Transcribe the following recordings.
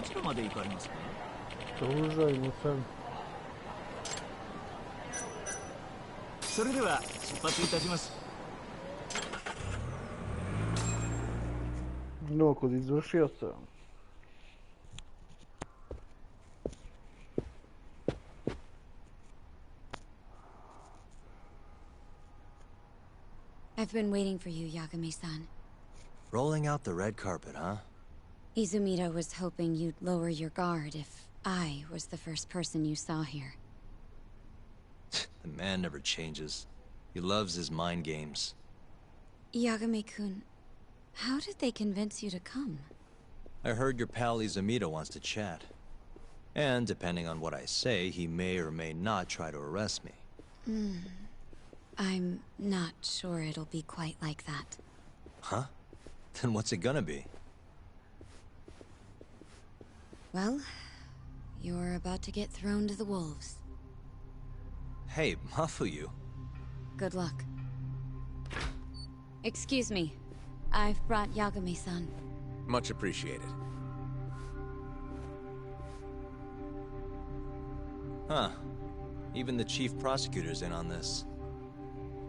ちらまで行かれますか？どうじゃいません。それでは出発いたします。 No, kod izvršioca. I've been waiting for you, Yagami-san. Rolling out the red carpet, huh? Izumida was hoping you'd lower your guard if I was the first person you saw here. The man never changes. He loves his mind games. Yagami-kun, how did they convince you to come? I heard your pal Izumida wants to chat. And depending on what I say, he may or may not try to arrest me. I'm not sure it'll be quite like that. Huh? Then what's it gonna be? Well, you're about to get thrown to the wolves. Hey, Mafuyu. Good luck. Excuse me. I've brought Yagami-san. Much appreciated. Huh. Even the chief prosecutor's in on this.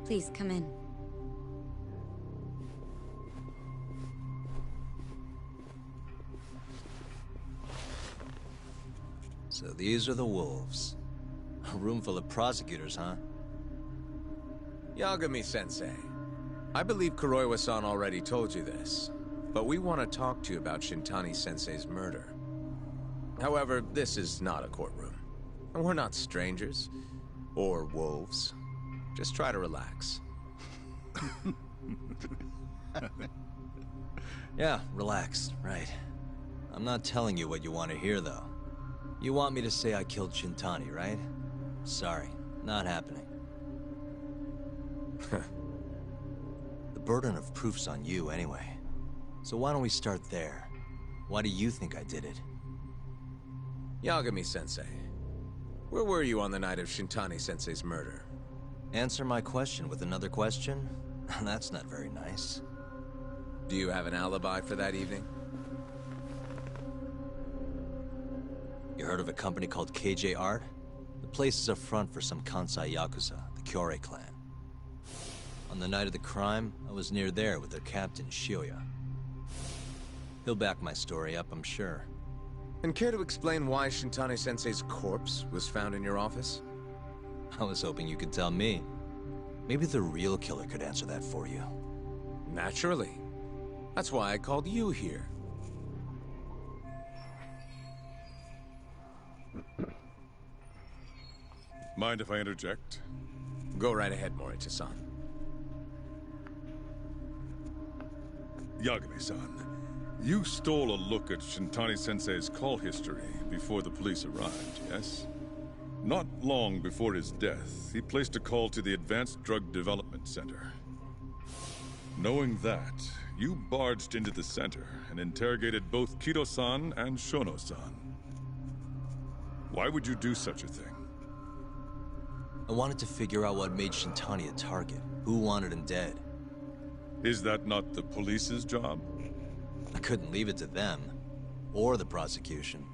Please come in. So these are the wolves. A room full of prosecutors, huh? Yagami-sensei, I believe Kuroiwa-san already told you this, but we want to talk to you about Shintani-sensei's murder. However, this is not a courtroom. And we're not strangers. Or wolves. Just try to relax. Yeah, relax, right. I'm not telling you what you want to hear, though. You want me to say I killed Shintani, right? Sorry, not happening. The burden of proof's on you, anyway. So why don't we start there? Why do you think I did it? Yagami-sensei, where were you on the night of Shintani-sensei's murder? Answer my question with another question? That's not very nice. Do you have an alibi for that evening? You heard of a company called KJ Art? The place is a front for some Kansai Yakuza, the Kyorei clan. On the night of the crime, I was near there with their captain, Shioya. He'll back my story up, I'm sure. And care to explain why Shintani-sensei's corpse was found in your office? I was hoping you could tell me. Maybe the real killer could answer that for you. Naturally. That's why I called you here. Mind if I interject? Go right ahead, Morita-san. Yagami-san, you stole a look at Shintani-sensei's call history before the police arrived, yes? Not long before his death, he placed a call to the Advanced Drug Development Center. Knowing that, you barged into the center and interrogated both Kido-san and Shono-san. Why would you do such a thing? I wanted to figure out what made Shintani a target. Who wanted him dead? Is that not the police's job? I couldn't leave it to them. Or the prosecution.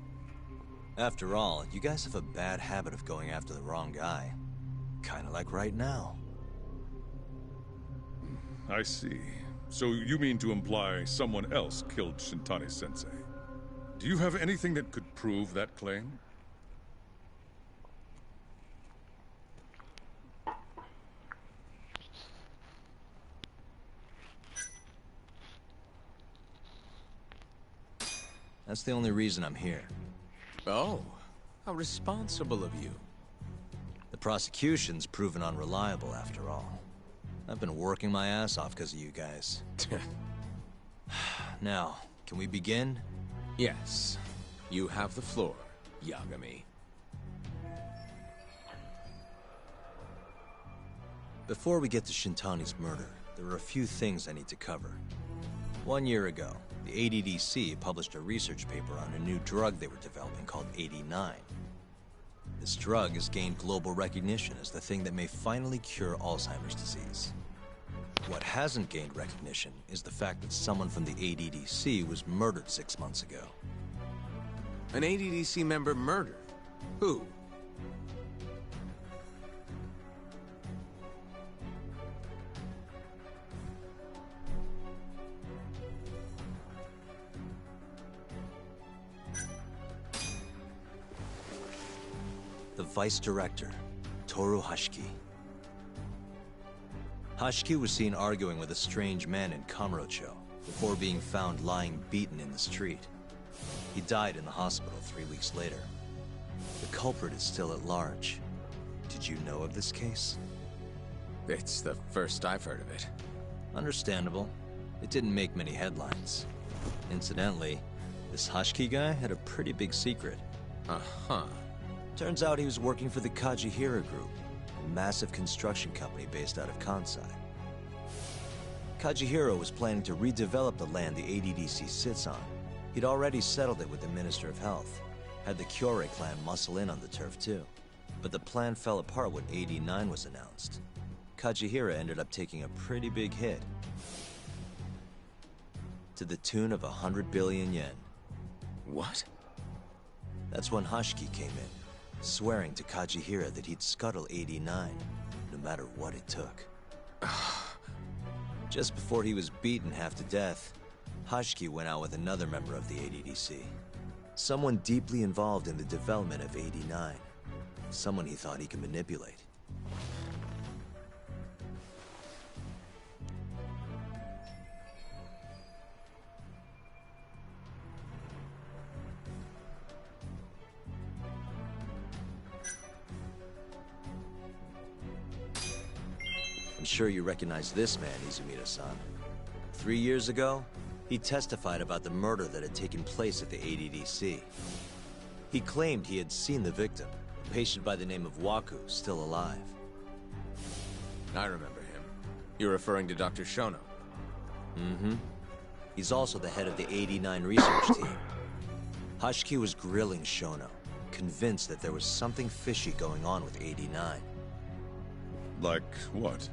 After all, you guys have a bad habit of going after the wrong guy. Kinda like right now. I see. So you mean to imply someone else killed Shintani-sensei? Do you have anything that could prove that claim? That's the only reason I'm here. Oh, how responsible of you. The prosecution's proven unreliable, after all. I've been working my ass off because of you guys. Now, can we begin? Yes. You have the floor, Yagami. Before we get to Shintani's murder, there are a few things I need to cover. 1 year ago, the ADDC published a research paper on a new drug they were developing called 89. This drug has gained global recognition as the thing that may finally cure Alzheimer's disease. What hasn't gained recognition is the fact that someone from the ADDC was murdered 6 months ago. An ADDC member murdered? Who? The vice director, Toru Hashiki. Hashiki was seen arguing with a strange man in Kamurocho before being found lying beaten in the street. He died in the hospital 3 weeks later. The culprit is still at large. Did you know of this case? It's the first I've heard of it. Understandable. It didn't make many headlines. Incidentally, this Hashiki guy had a pretty big secret. Uh-huh. Turns out he was working for the Kajuhira Group, a massive construction company based out of Kansai. Kajuhira was planning to redevelop the land the ADDC sits on. He'd already settled it with the Minister of Health, had the Kyorei clan muscle in on the turf too. But the plan fell apart when AD9 was announced. Kajuhira ended up taking a pretty big hit, to the tune of 100 billion yen. What? That's when Hashiki came in, swearing to Kajuhira that he'd scuttle AD9, no matter what it took. Just before he was beaten half to death, Hashiki went out with another member of the ADDC. Someone deeply involved in the development of AD9. Someone he thought he could manipulate. I'm sure you recognize this man, Izumida-san. 3 years ago, he testified about the murder that had taken place at the ADDC. He claimed he had seen the victim, a patient by the name of Waku, still alive. I remember him. You're referring to Dr. Shono? Mm-hmm. He's also the head of the AD9 research team. Hashiki was grilling Shono, convinced that there was something fishy going on with AD9. Like what?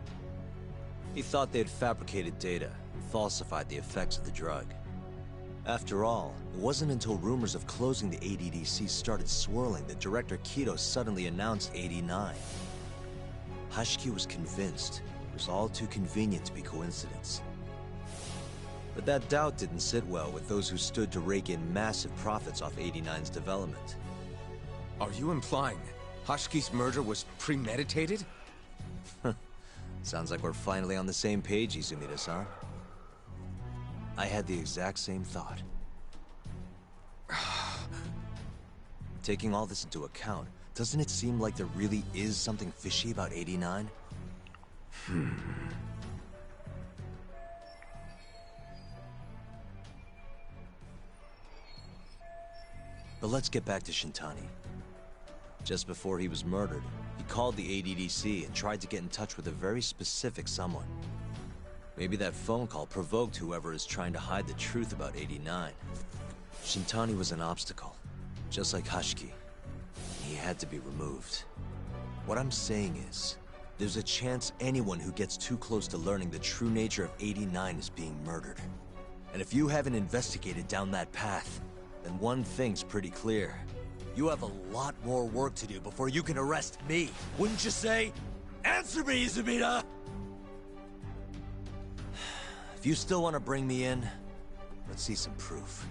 He thought they had fabricated data and falsified the effects of the drug. After all, it wasn't until rumors of closing the ADDC started swirling that Director Kido suddenly announced AD9. Hashiki was convinced it was all too convenient to be coincidence. But that doubt didn't sit well with those who stood to rake in massive profits off AD9's development. Are you implying Hashiki's murder was premeditated? Sounds like we're finally on the same page, Izumida-san. I had the exact same thought. Taking all this into account, doesn't it seem like there really is something fishy about AD9? But let's get back to Shintani. Just before he was murdered, he called the ADDC and tried to get in touch with a very specific someone. Maybe that phone call provoked whoever is trying to hide the truth about AD9. Shintani was an obstacle, just like Hashiki. He had to be removed. What I'm saying is, there's a chance anyone who gets too close to learning the true nature of AD9 is being murdered. And if you haven't investigated down that path, then one thing's pretty clear. You have a lot more work to do before you can arrest me. Wouldn't you say? Answer me, Izumida! If you still want to bring me in, let's see some proof.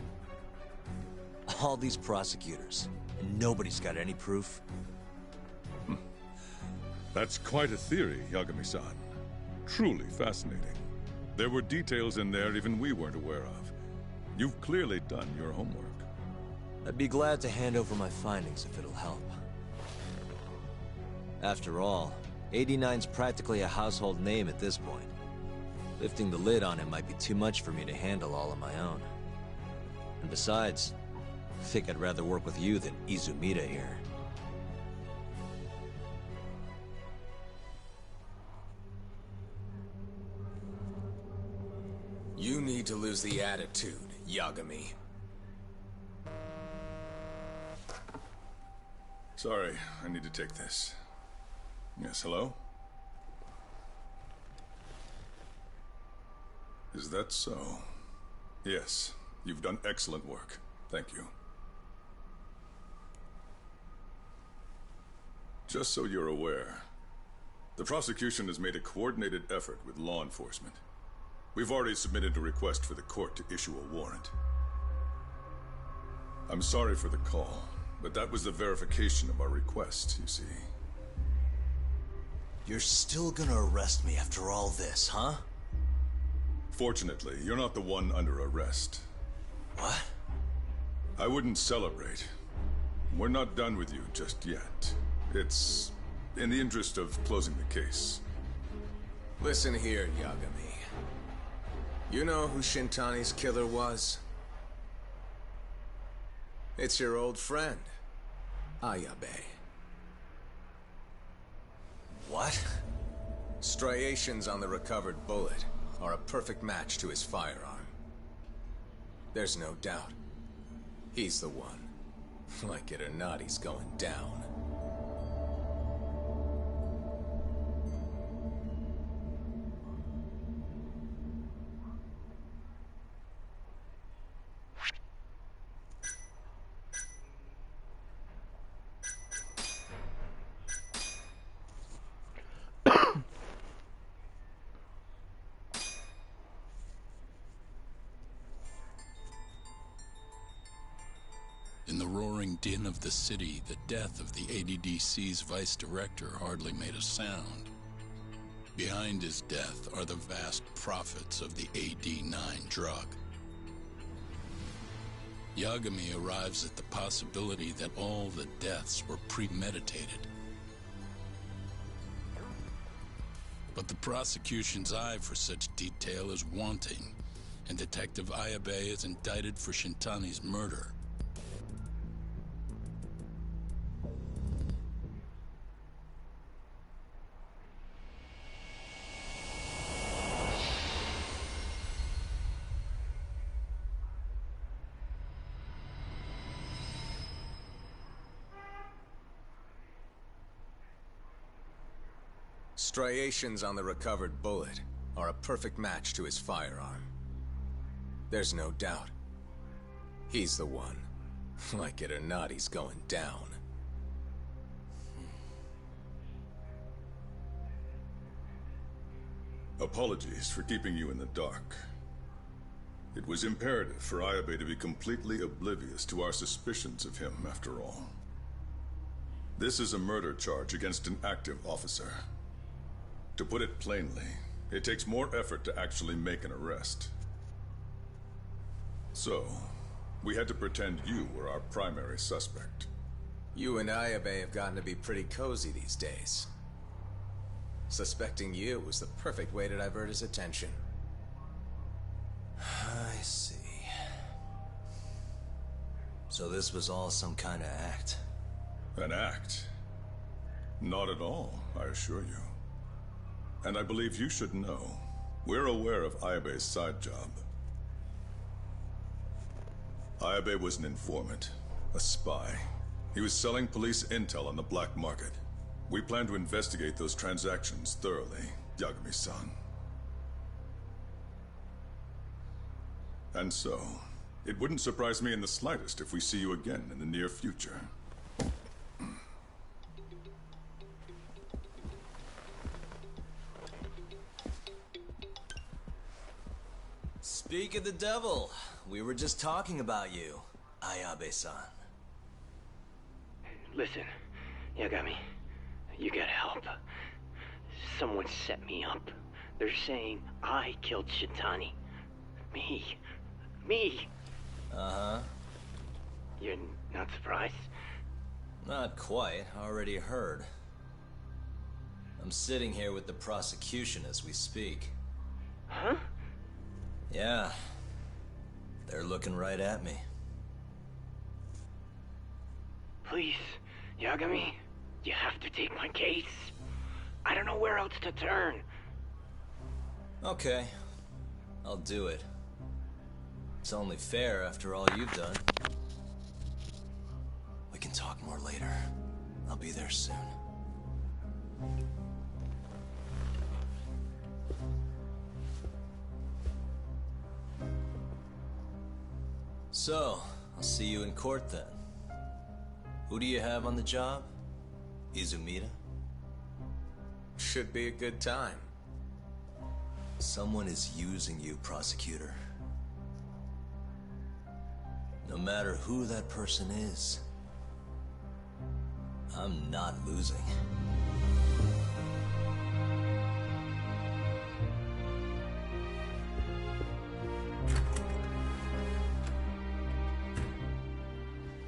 All these prosecutors, and nobody's got any proof. That's quite a theory, Yagami-san. Truly fascinating. There were details in there even we weren't aware of. You've clearly done your homework. I'd be glad to hand over my findings if it'll help. After all, AD9's practically a household name at this point. Lifting the lid on him might be too much for me to handle all on my own. And besides, I think I'd rather work with you than Izumida here. You need to lose the attitude, Yagami. Sorry, I need to take this. Yes, hello? Is that so? Yes, you've done excellent work. Thank you. Just so you're aware, the prosecution has made a coordinated effort with law enforcement. We've already submitted a request for the court to issue a warrant. I'm sorry for the call, but that was the verification of our request, you see. You're still gonna arrest me after all this, huh? Fortunately, you're not the one under arrest. What? I wouldn't celebrate. We're not done with you just yet. It's in the interest of closing the case. Listen here, Yagami. You know who Shintani's killer was? It's your old friend, Ayabe. What? Striations on the recovered bullet are a perfect match to his firearm. There's no doubt. He's the one. Like it or not, he's going down. In the roaring din of the city, the death of the ADDC's vice director hardly made a sound. Behind his death are the vast profits of the AD9 drug. Yagami arrives at the possibility that all the deaths were premeditated. But the prosecution's eye for such detail is wanting, and Detective Ayabe is indicted for Shintani's murder. Striations on the recovered bullet are a perfect match to his firearm. There's no doubt. He's the one. Like it or not, he's going down. Apologies for keeping you in the dark. It was imperative for Ayabe to be completely oblivious to our suspicions of him, after all. This is a murder charge against an active officer. To put it plainly, it takes more effort to actually make an arrest. So, we had to pretend you were our primary suspect. You and Ayabe have gotten to be pretty cozy these days. Suspecting you was the perfect way to divert his attention. I see. So this was all some kind of act? An act? Not at all, I assure you. And I believe you should know. We're aware of Ayabe's side job. Ayabe was an informant, a spy. He was selling police intel on the black market. We plan to investigate those transactions thoroughly, Yagami-san. And so, it wouldn't surprise me in the slightest if we see you again in the near future. Speak of the devil, we were just talking about you, Ayabe-san. Listen, Yagami, you gotta help. Someone set me up. They're saying I killed Shintani. Me. Uh-huh. You're not surprised? Not quite, already heard. I'm sitting here with the prosecution as we speak. Huh? Yeah. They're looking right at me. Please, Yagami, you have to take my case. I don't know where else to turn. Okay. I'll do it. It's only fair after all you've done. We can talk more later. I'll be there soon. So, I'll see you in court then. Who do you have on the job? Izumida? Should be a good time. Someone is using you, prosecutor. No matter who that person is, I'm not losing.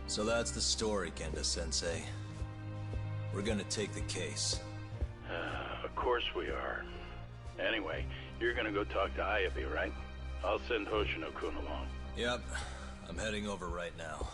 So that's the story, Kenda-sensei. We're gonna take the case. Of course we are. Anyway, you're gonna go talk to Ayabe, right? I'll send Hoshino-kun along. Yep, I'm heading over right now.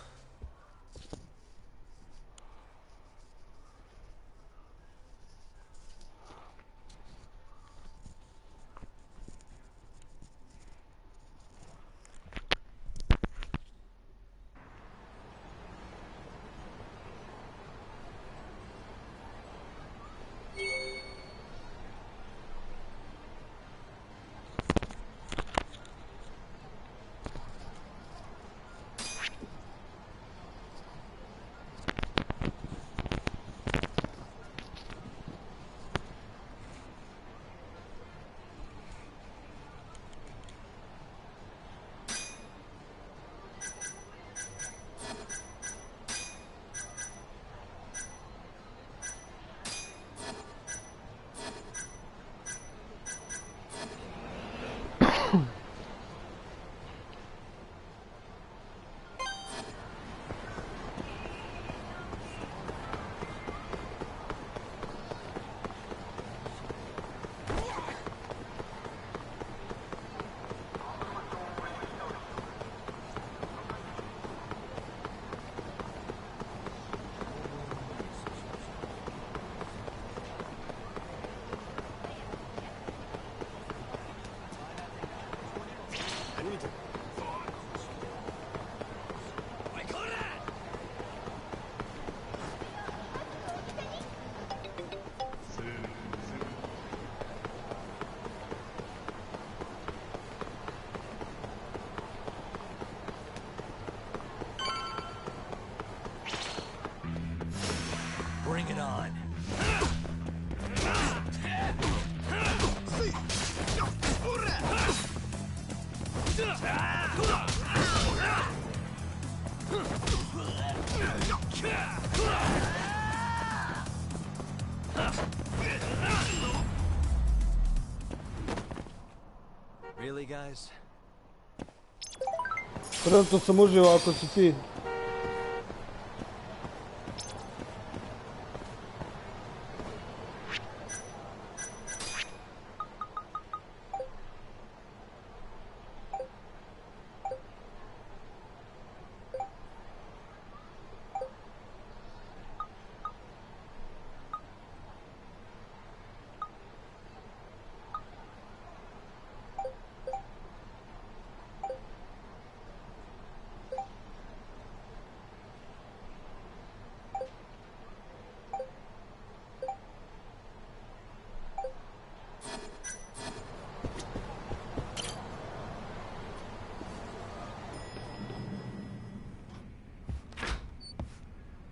Bring it on. Really, guys? Trenutno sam uživao ako si ti.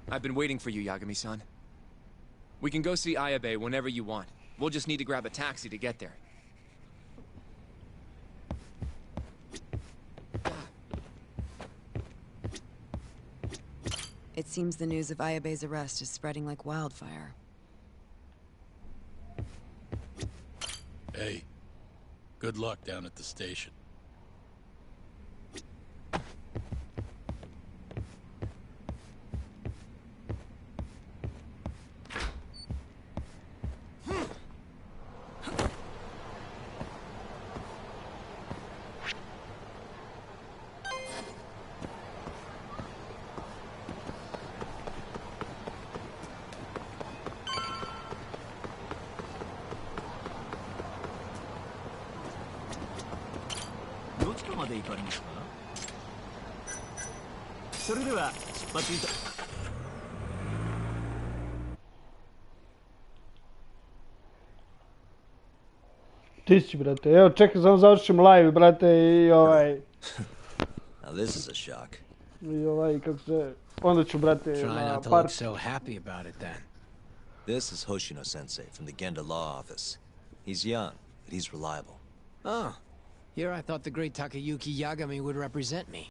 I've been waiting for you, Yagami-san. We can go see Ayabe whenever you want. We'll just need to grab a taxi to get there. It seems the news of Ayabe's arrest is spreading like wildfire. Hey, good luck down at the station. Ti si, brate. Evo, čekaj, samo završim live, brate, i ovaj... Now this is a shock. I ovaj, kako se... Onda ću, brate, Try na not to part... look so happy about it then. This is Hoshino-sensei from the Genda Law Office. He's young, but he's reliable. Oh. Here I thought the great Takayuki Yagami would represent me.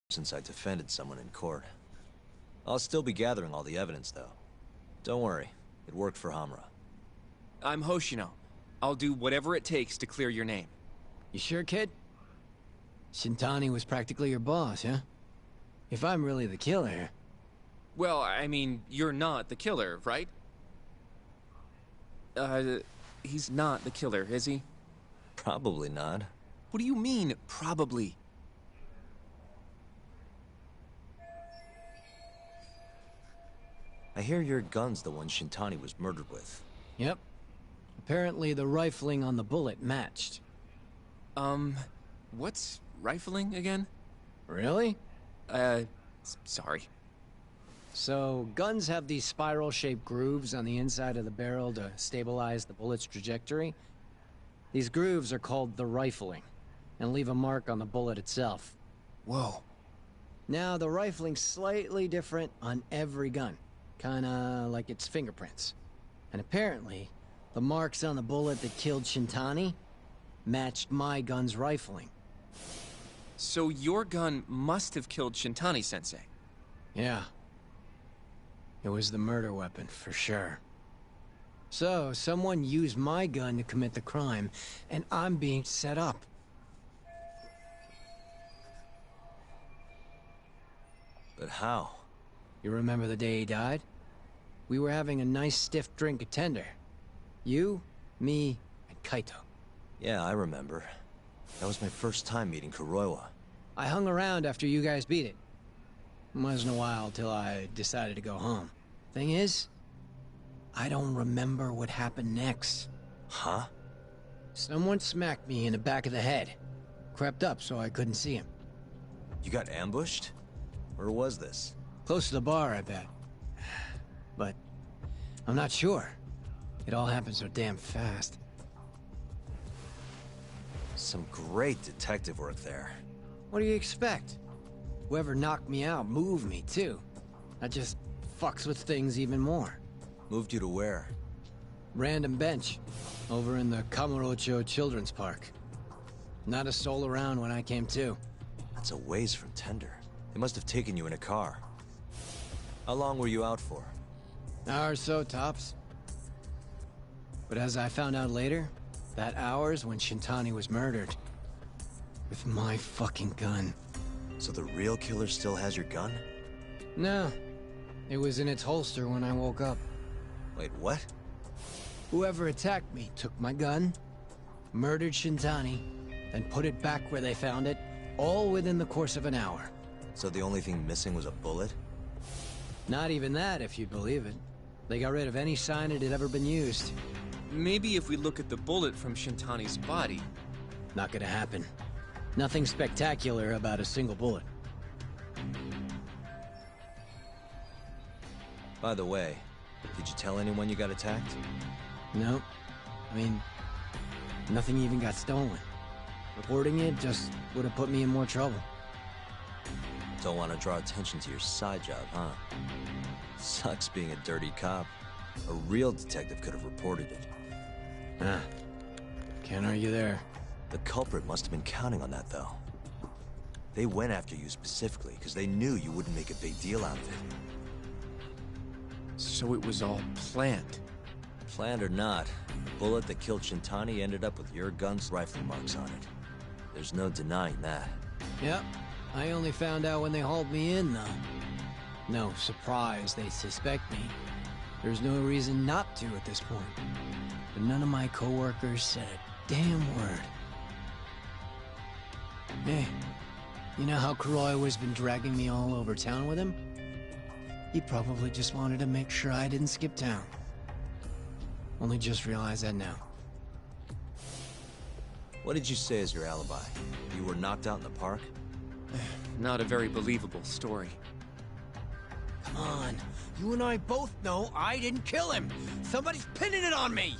Since I defended someone in court. I'll still be gathering all the evidence, though. Don't worry, it worked for Hamura. I'm Hoshino. I'll do whatever it takes to clear your name. You sure, kid? Shintani was practically your boss, huh? If I'm really the killer... Well, I mean, you're not the killer, right? He's not the killer, is he? Probably not. What do you mean, probably? I hear your gun's the one Shintani was murdered with. Yep. Apparently the rifling on the bullet matched. What's rifling again? Really? Sorry. So, guns have these spiral-shaped grooves on the inside of the barrel to stabilize the bullet's trajectory. These grooves are called the rifling, and leave a mark on the bullet itself. Whoa. Now, the rifling's slightly different on every gun. Kinda like its fingerprints. And apparently, the marks on the bullet that killed Shintani matched my gun's rifling. So your gun must have killed Shintani-sensei? Yeah. It was the murder weapon, for sure. So, someone used my gun to commit the crime, and I'm being set up. But how? You remember the day he died? We were having a nice stiff drink at Tender. You, me, and Kaito. Yeah, I remember. That was my first time meeting Kuroiwa. I hung around after you guys beat it. Wasn't a while till I decided to go home. Thing is, I don't remember what happened next. Huh? Someone smacked me in the back of the head. Crept up so I couldn't see him. You got ambushed? Where was this? Close to the bar, I bet. But I'm not sure. It all happened so damn fast. Some great detective work there. What do you expect? Whoever knocked me out moved me, too. That just fucks with things even more. Moved you to where? Random bench. Over in the Kamurocho Children's Park. Not a soul around when I came to. That's a ways from Tender. They must have taken you in a car. How long were you out for? Hour or so, tops. But as I found out later, that hour's when Shintani was murdered. With my fucking gun. So the real killer still has your gun? No. It was in its holster when I woke up. Wait, what? Whoever attacked me took my gun, murdered Shintani, then put it back where they found it, all within the course of an hour. So the only thing missing was a bullet? Not even that, if you'd believe it. They got rid of any sign it had ever been used. Maybe if we look at the bullet from Shintani's body. Not gonna happen. Nothing spectacular about a single bullet. By the way, did you tell anyone you got attacked? No. I mean, nothing even got stolen. Reporting it just would have put me in more trouble. Don't want to draw attention to your side job, huh? Sucks being a dirty cop. A real detective could have reported it. Ah. Can't argue there. The culprit must have been counting on that, though. They went after you specifically because they knew you wouldn't make a big deal out of it. So it was all planned. Planned or not, the bullet that killed Shintani ended up with your gun's rifling marks on it. There's no denying that. Yep. I only found out when they hauled me in, though. No surprise they suspect me. There's no reason not to at this point. But none of my coworkers said a damn word. Hey, you know how Kuroiwa's been dragging me all over town with him? He probably just wanted to make sure I didn't skip town. Only just realized that now. What did you say as your alibi? You were knocked out in the park? Not a very believable story. Come on, you and I both know I didn't kill him. Somebody's pinning it on me.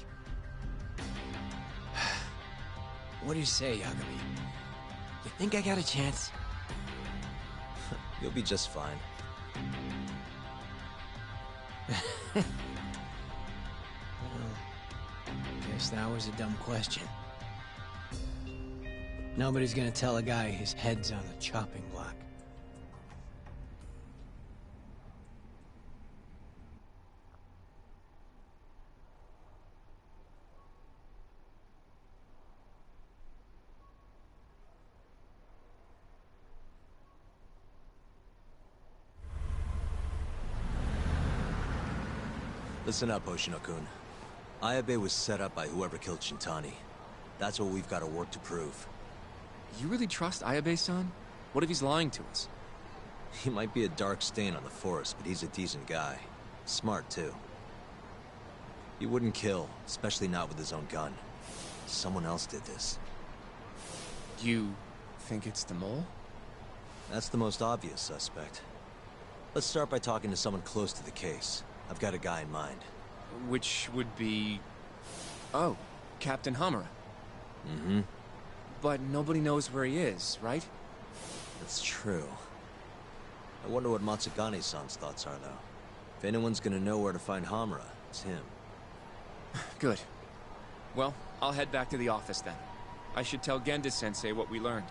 What do you say, Yagami? You think I got a chance? You'll be just fine. Guess that was a dumb question. Nobody's gonna tell a guy his head's on the chopping block. Listen up, Hoshino-kun. Ayabe was set up by whoever killed Shintani. That's what we've got to work to prove. You really trust Ayabe-san? What if he's lying to us? He might be a dark stain on the force, but he's a decent guy. Smart, too. He wouldn't kill, especially not with his own gun. Someone else did this. You think it's the mole? That's the most obvious suspect. Let's start by talking to someone close to the case. I've got a guy in mind. Which would be... Oh, Captain Hamura. Mm-hmm. But nobody knows where he is, right? That's true. I wonder what Matsugane-san's thoughts are, though. If anyone's gonna know where to find Hamura, it's him. Good. Well, I'll head back to the office then. I should tell Genda-sensei what we learned.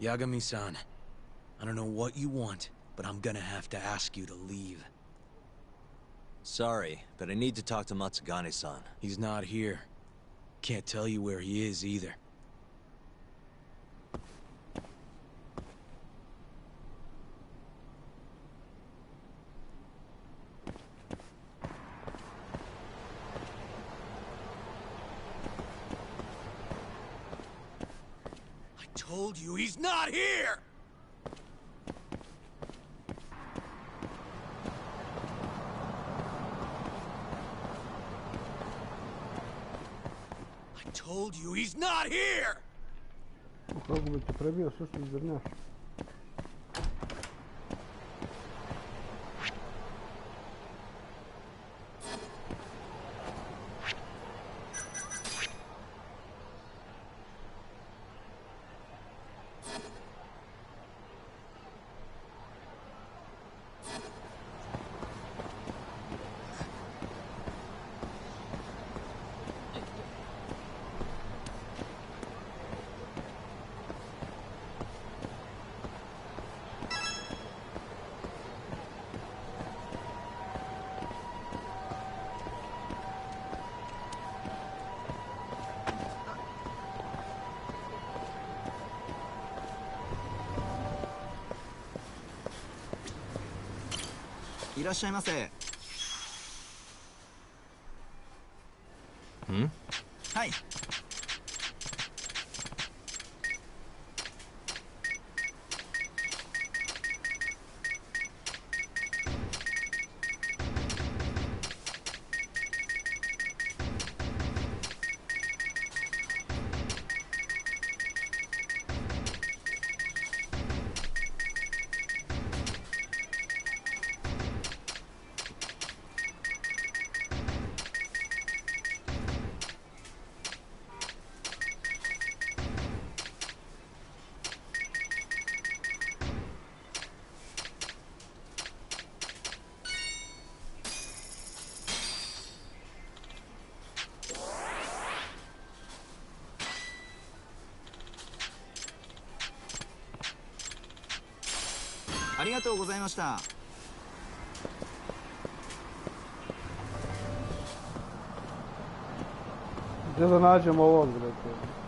Yagami-san, I don't know what you want, but I'm gonna have to ask you to leave. Sorry, but I need to talk to Matsugane-san. He's not here. Can't tell you where he is either. I told you he's not here! I told you he's not here! Kako bi te prebio, sve što izdrnjaš.いらっしゃいませ。はい。りがとうございました。Gdje da nađemo ovog, brate?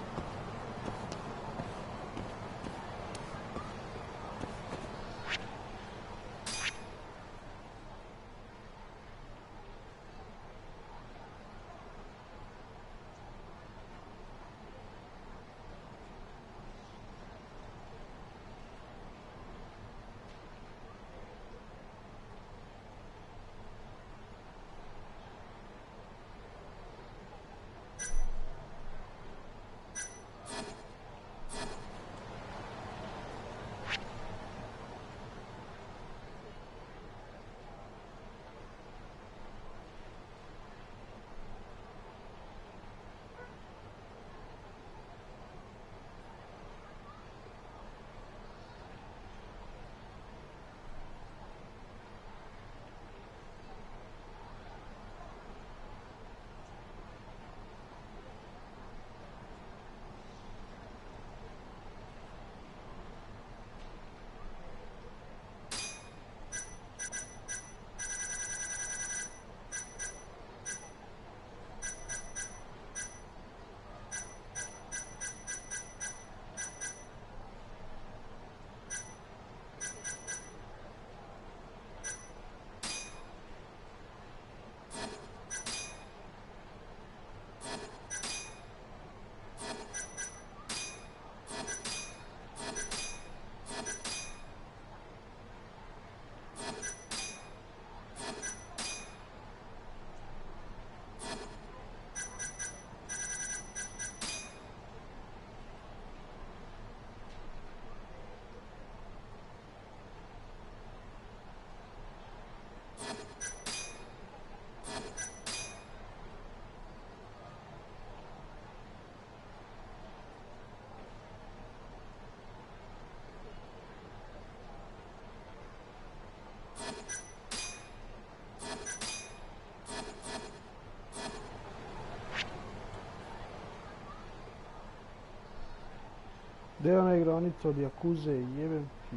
Gdje je ona igranica od Jakuze i jebem ti?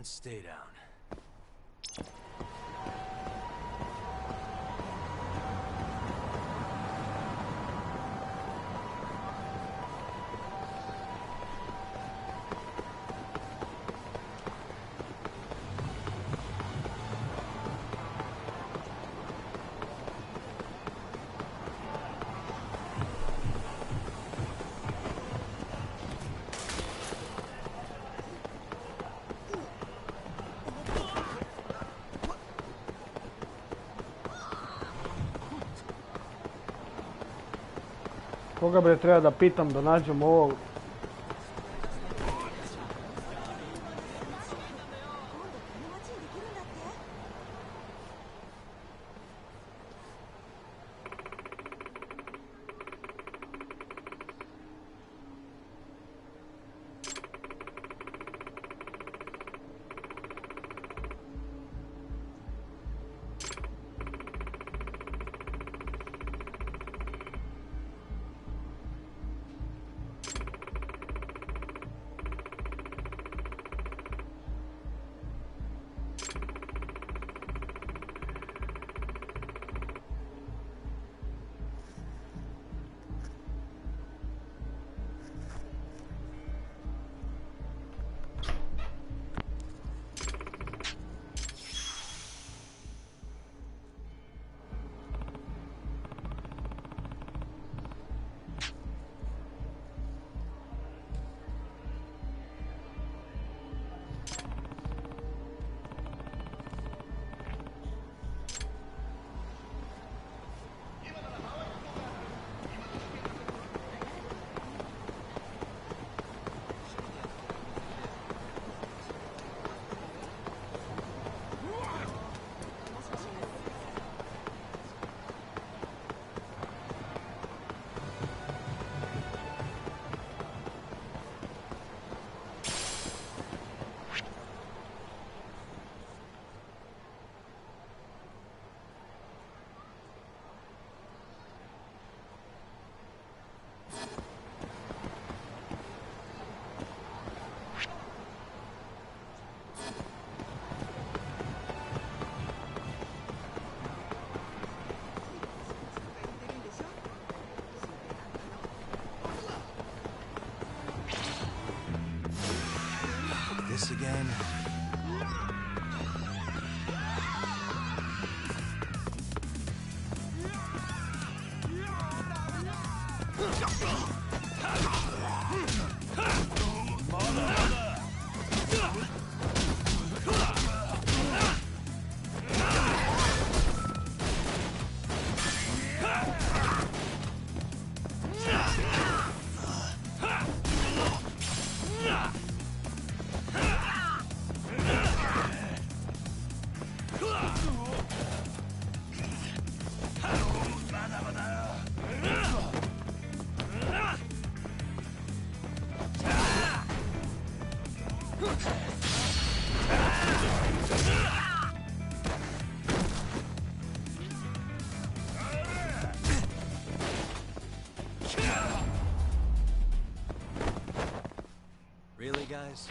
Stay down. Koga bre treba da pitam da nađem ovog? This again? Really, guys?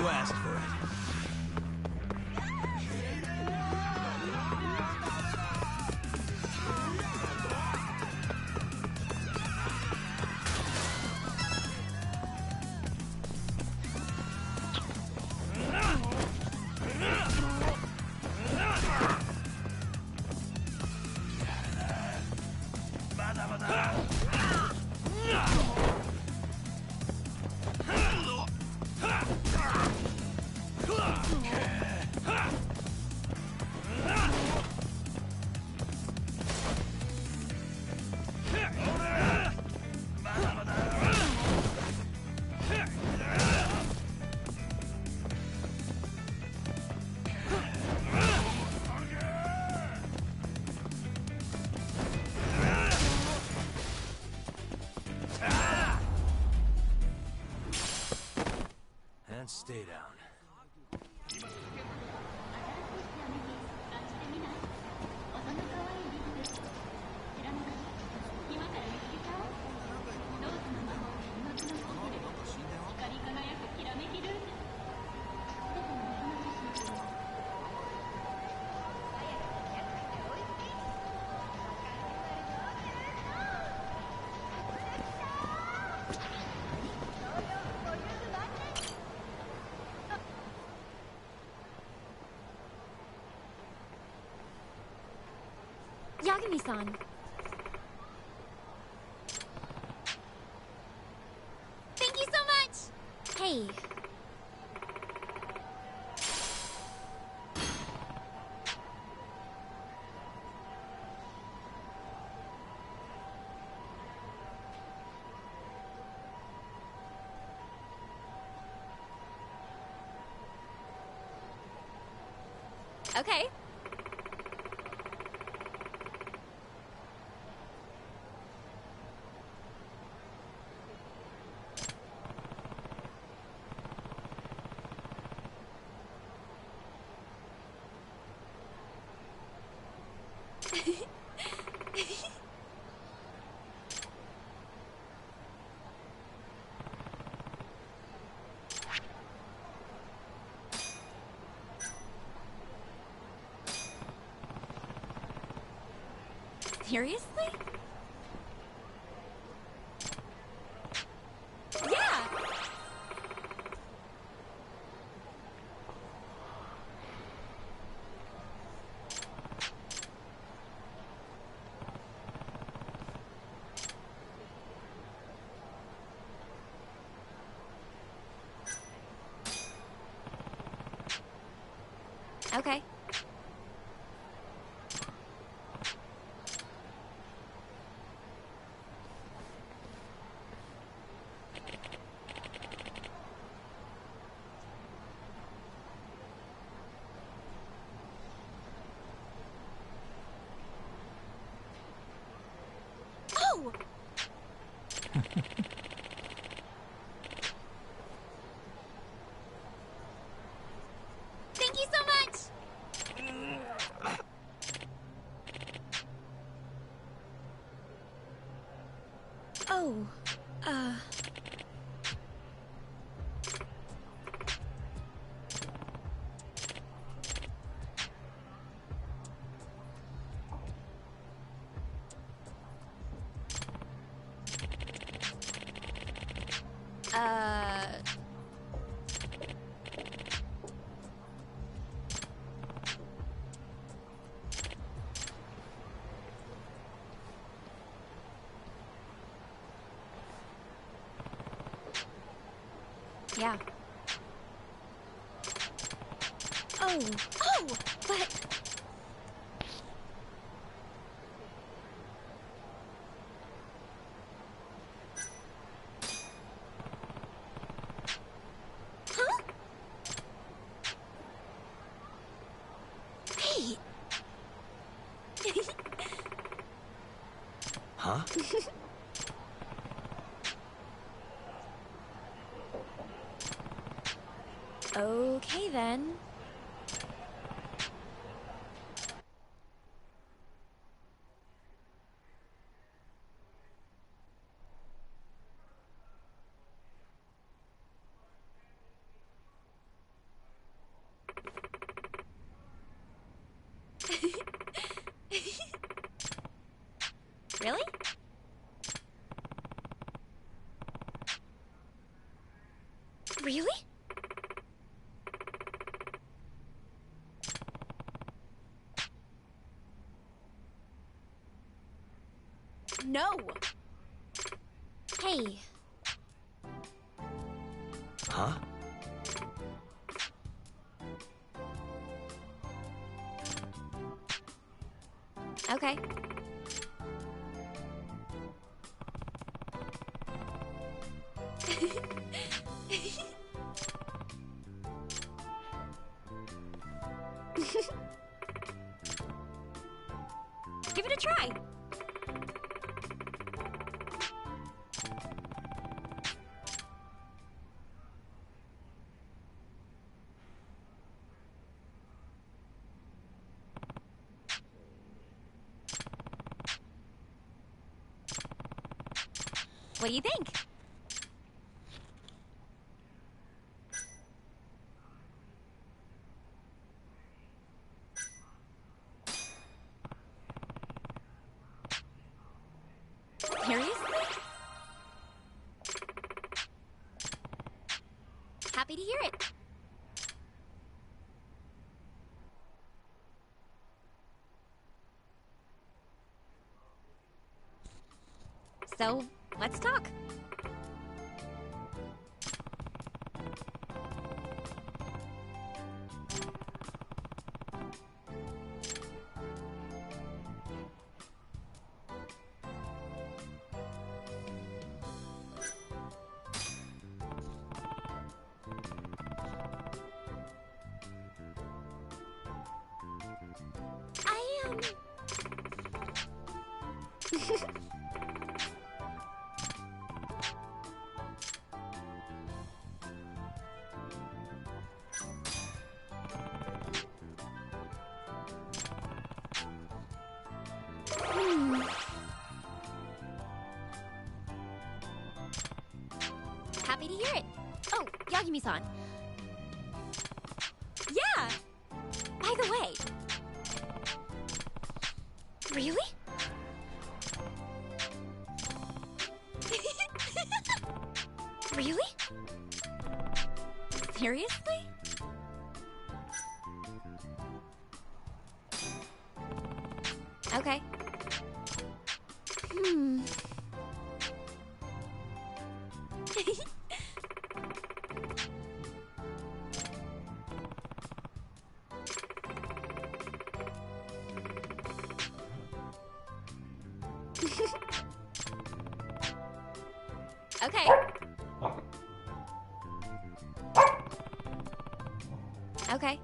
You asked for it. And stay down. Yagami-san. Thank you so much! Hey. Okay. Seriously? Yeah! Okay. Oh! Thank you so much! Oh, yeah. Oh, but... Huh? Hey! Huh? Okay, then. Really? No! Hey. Huh? Okay. Give it a try. What do you think? Seriously? Happy to hear it. So, let's talk. Happy to hear it. Oh, Yagami-san. Yeah! By the way... Really? Really? Seriously? Okay. Okay. Okay.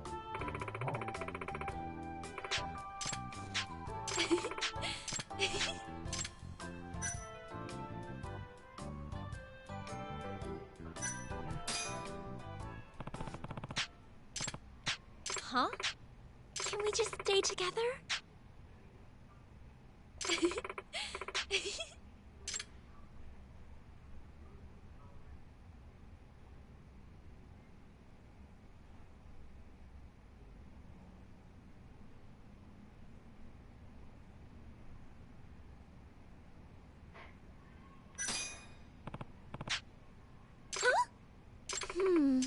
Huh? Can we just stay together?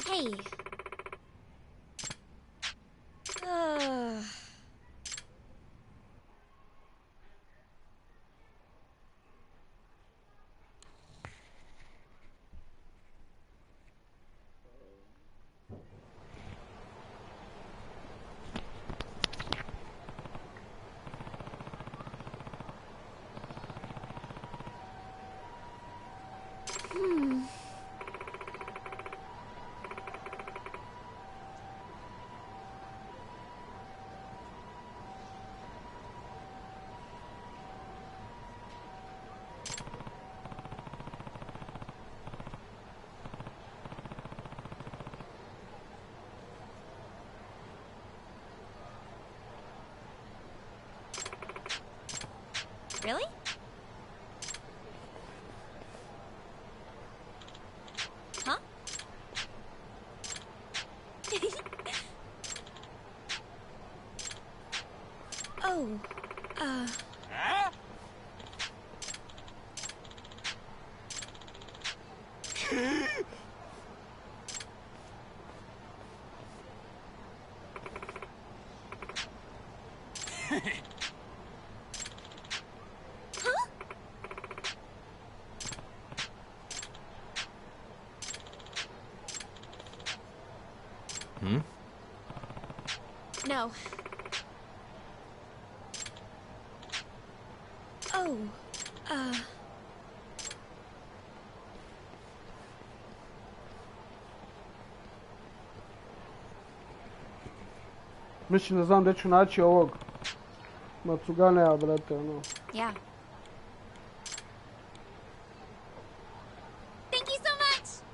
Hey. Really? Huh? Oh, Hmm? No. Oh, Mislim da znam gdje ću naći ovog Matsuganea, brate, ono. yeah. Thank you so much!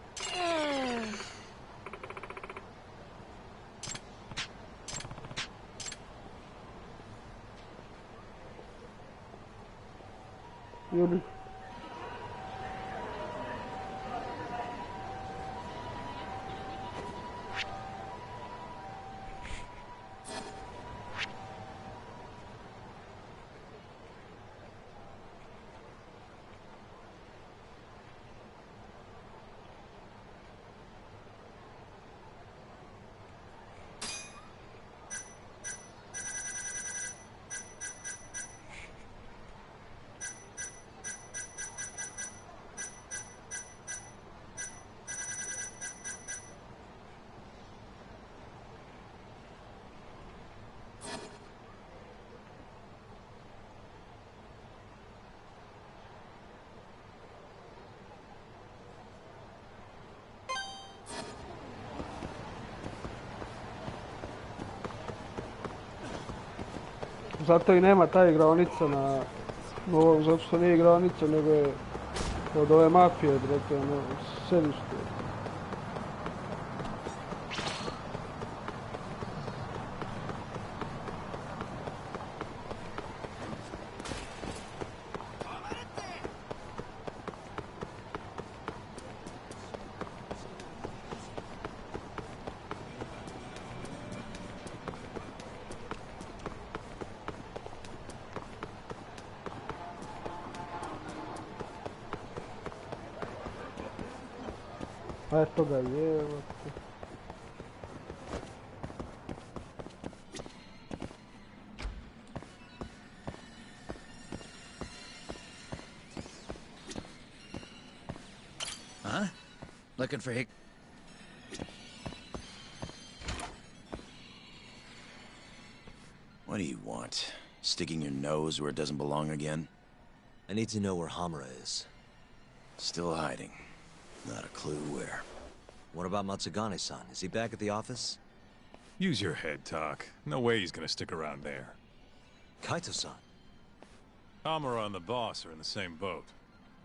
Juri. Zato i nema ta igraonica na novog, zato što nije igraonica, nego je od ove mafije, brate, ono, sedište. A eto ga je, Huh? Looking for Hick? What do you want? Sticking your nose where it doesn't belong again? I need to know where Hamura is. Still hiding. Not a clue where. What about Matsugane-san? Is he back at the office? Use your head, Tak. No way he's gonna stick around there. Kaito-san. Hamura and the boss are in the same boat.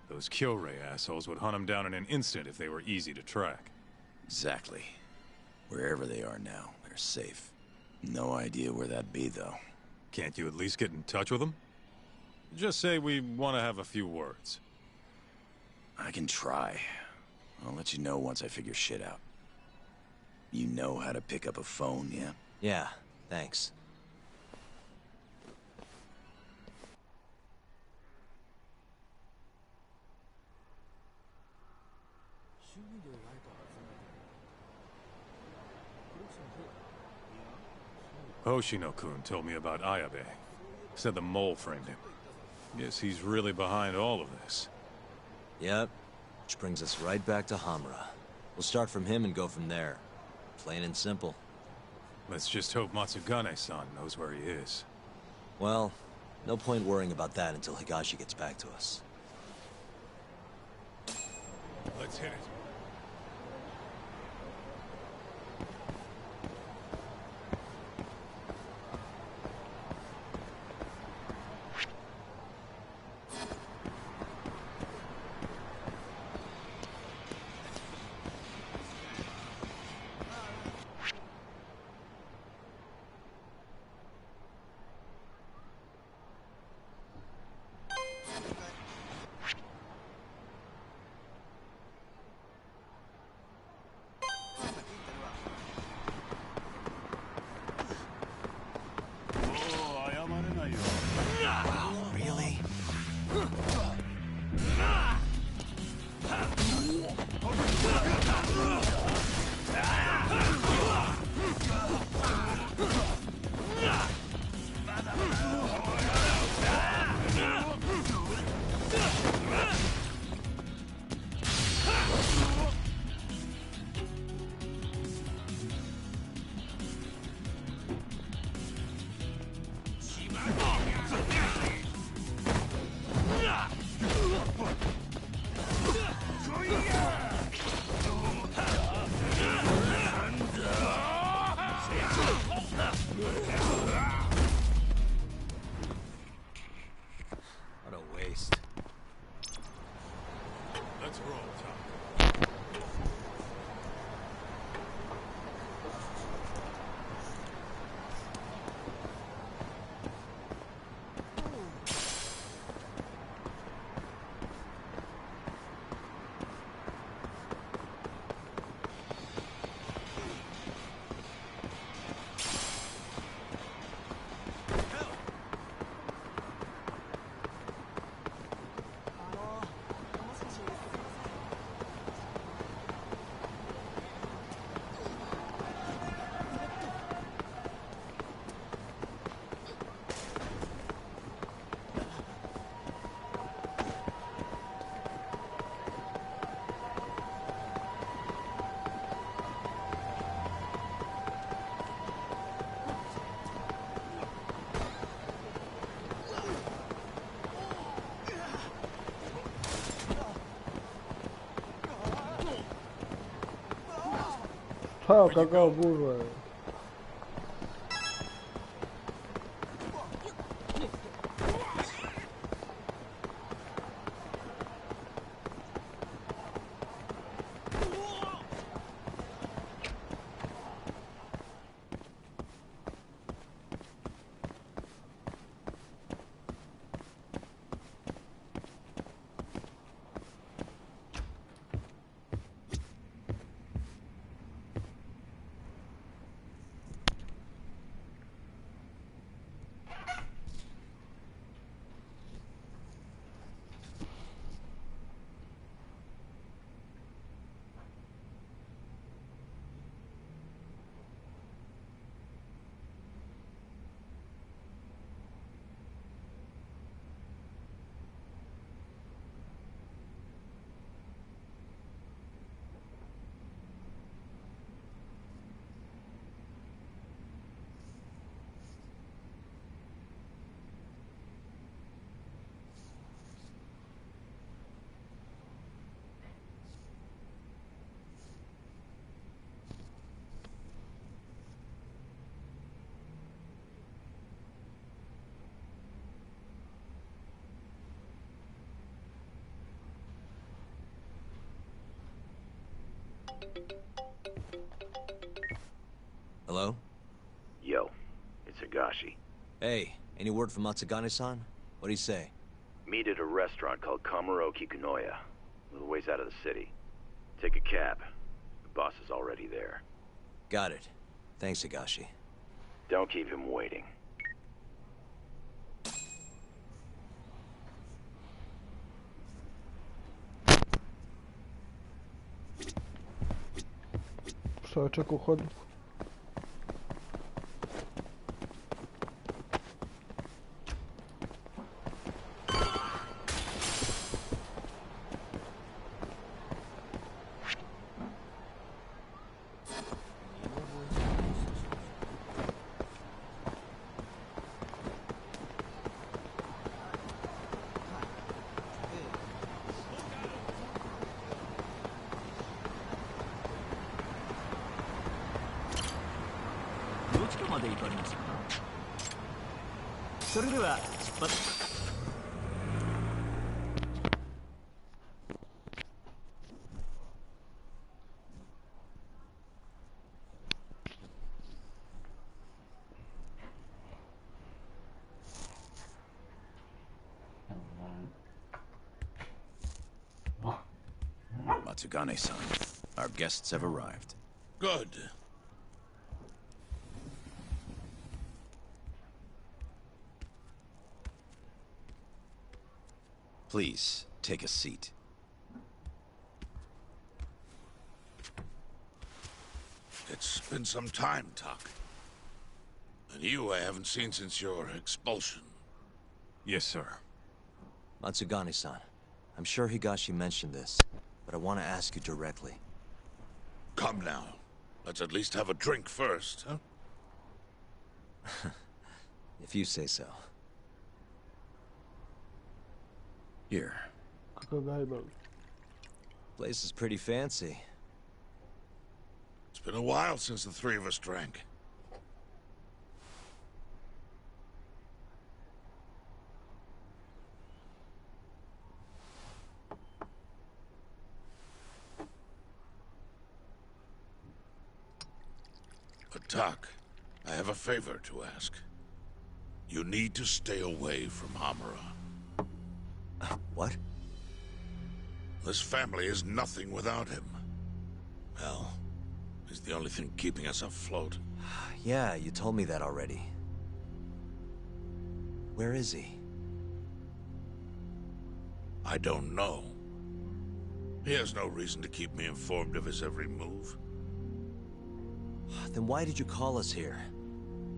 Those Kyorei assholes would hunt him down in an instant if they were easy to track. Exactly. Wherever they are now, they're safe. No idea where that'd be, though. Can't you at least get in touch with them? Just say we want to have a few words. I can try. I'll let you know once I figure shit out. You know how to pick up a phone, yeah? Yeah, thanks. Hoshino-kun told me about Ayabe. Said the mole framed him. Guess he's really behind all of this. Yep. Which brings us right back to Hamura. We'll start from him and go from there. Plain and simple. Let's just hope Matsugane-san knows where he is. Well, no point worrying about that until Higashi gets back to us. Let's hit it. Pa, kakav burva je. Hello? Yo, it's Higashi. Hey, any word from Matsugane-san? What'd he say? Meet at a restaurant called Kamurocho, a little ways out of the city. Take a cab. The boss is already there. Got it. Thanks, Higashi. Don't keep him waiting. Šta je čekao u hodniku? Matsugane-san, our guests have arrived. Good. Please, take a seat. It's been some time, Tak. And you I haven't seen since your expulsion. Yes, sir. Matsugane-san, I'm sure Higashi mentioned this, but I want to ask you directly. Come now. Let's at least have a drink first, huh? If you say so. Here. Place is pretty fancy. It's been a while since the three of us drank. But Tak, I have a favor to ask. You need to stay away from Hamura. What? This family is nothing without him. Well, he's the only thing keeping us afloat. Yeah, you told me that already. Where is he? I don't know. He has no reason to keep me informed of his every move. Then why did you call us here?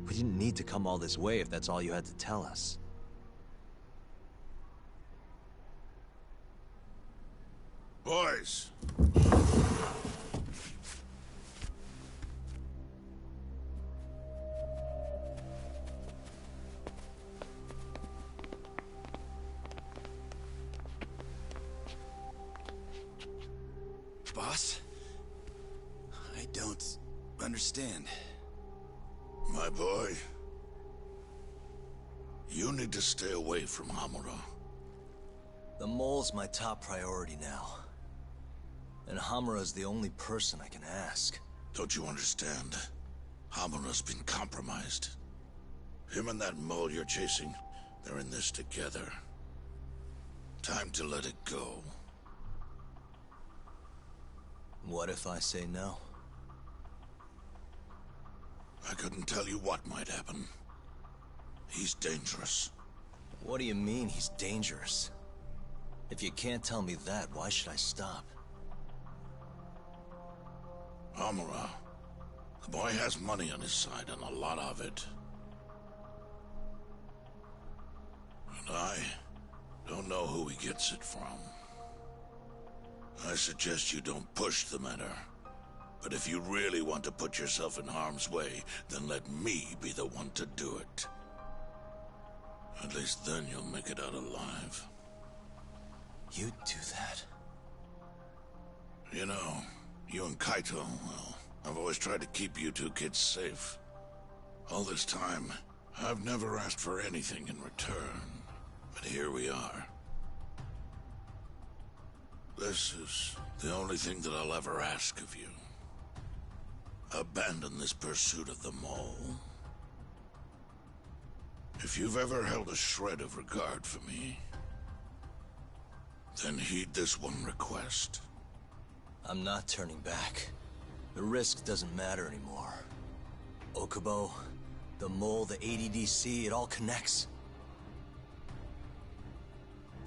We didn't need to come all this way if that's all you had to tell us. Boys! Boss? I don't understand. My boy, you need to stay away from Hamura. The mole's my top priority now. And Hamura's the only person I can ask. Don't you understand? Hamura's been compromised. Him and that mole you're chasing, they're in this together. Time to let it go. What if I say no? I couldn't tell you what might happen. He's dangerous. What do you mean he's dangerous? If you can't tell me that, why should I stop? Hamura. The boy has money on his side, and a lot of it. And I don't know who he gets it from. I suggest you don't push the matter. But if you really want to put yourself in harm's way, then let me be the one to do it. At least then you'll make it out alive. You'd do that? You know, you and Kaito, well, I've always tried to keep you two kids safe. All this time, I've never asked for anything in return. But here we are. This is the only thing that I'll ever ask of you. Abandon this pursuit of the mole. If you've ever held a shred of regard for me, then heed this one request. I'm not turning back. The risk doesn't matter anymore. Okubo, the mole, the ADDC, it all connects.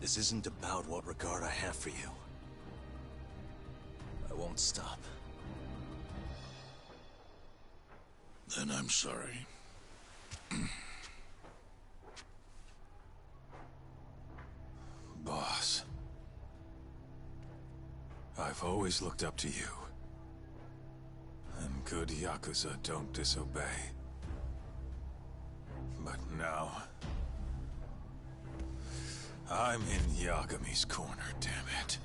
This isn't about what regard I have for you. I won't stop. Then I'm sorry. Boss. I've always looked up to you. And good Yakuza don't disobey. But now... I'm in Yagami's corner, damn it.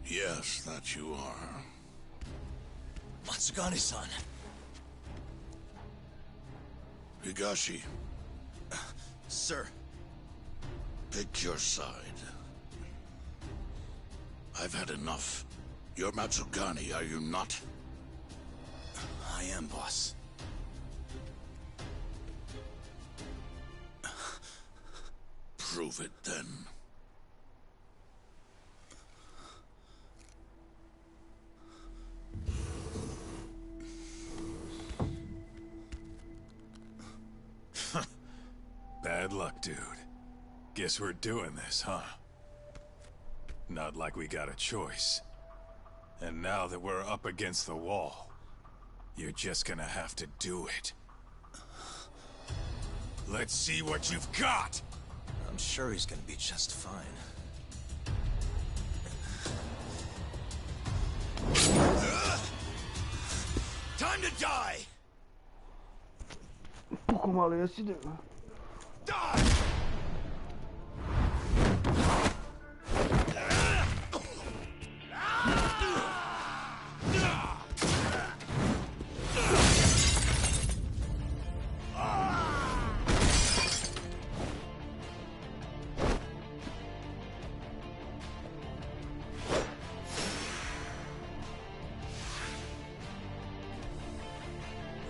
Yes, that you are. Matsugane-san. Higashi. Sir. Pick your side. I've had enough. You're Matsugane, are you not? I am, boss. Prove it, then. Bad luck, dude. Guess we're doing this, huh? Not like we got a choice. And now that we're up against the wall, you're just gonna have to do it. Let's see what you've got! I'm sure he's gonna be just fine. Time to die! Pouco malo esse deu. Die!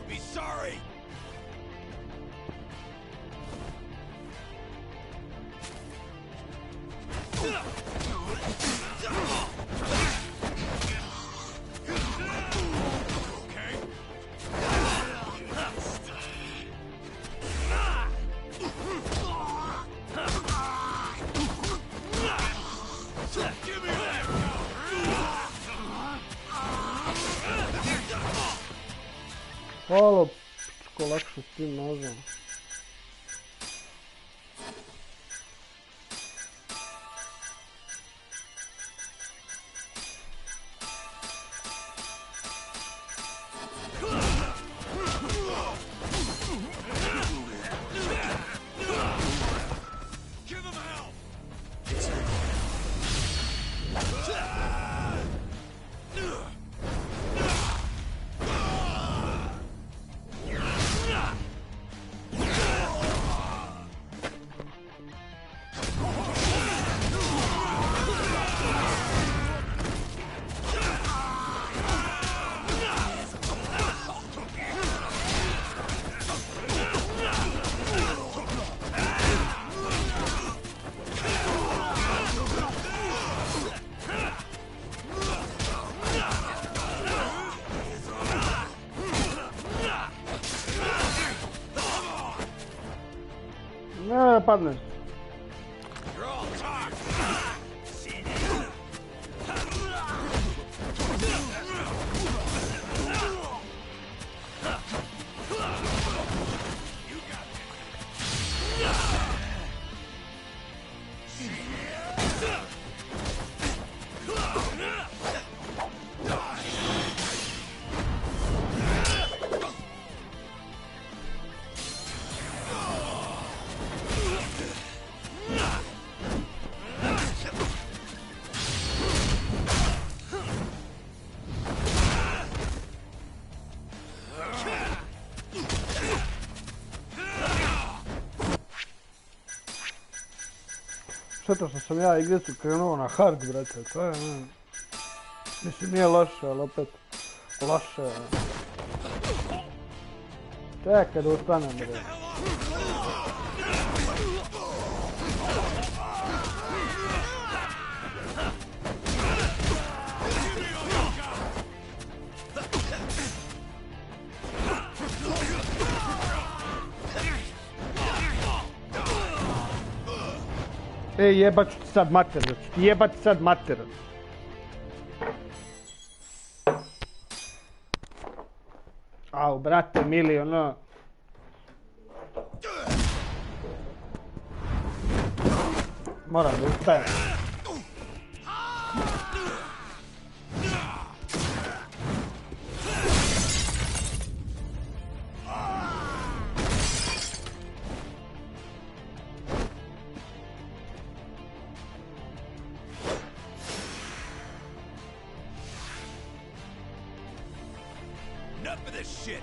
Be sorry! Hvala, pičko lakše s tim nožem. padne. Šteta što sam ja igricu krenuo na hard, brate, to je, mislim, nije loše, ali opet, loše. Čekaj da ustanem, brate. Ej, jebat ću ti sad mater, da ću ti jebat sad mater. Au, brate, mili, ono... Moram da ustajem. Enough of this shit!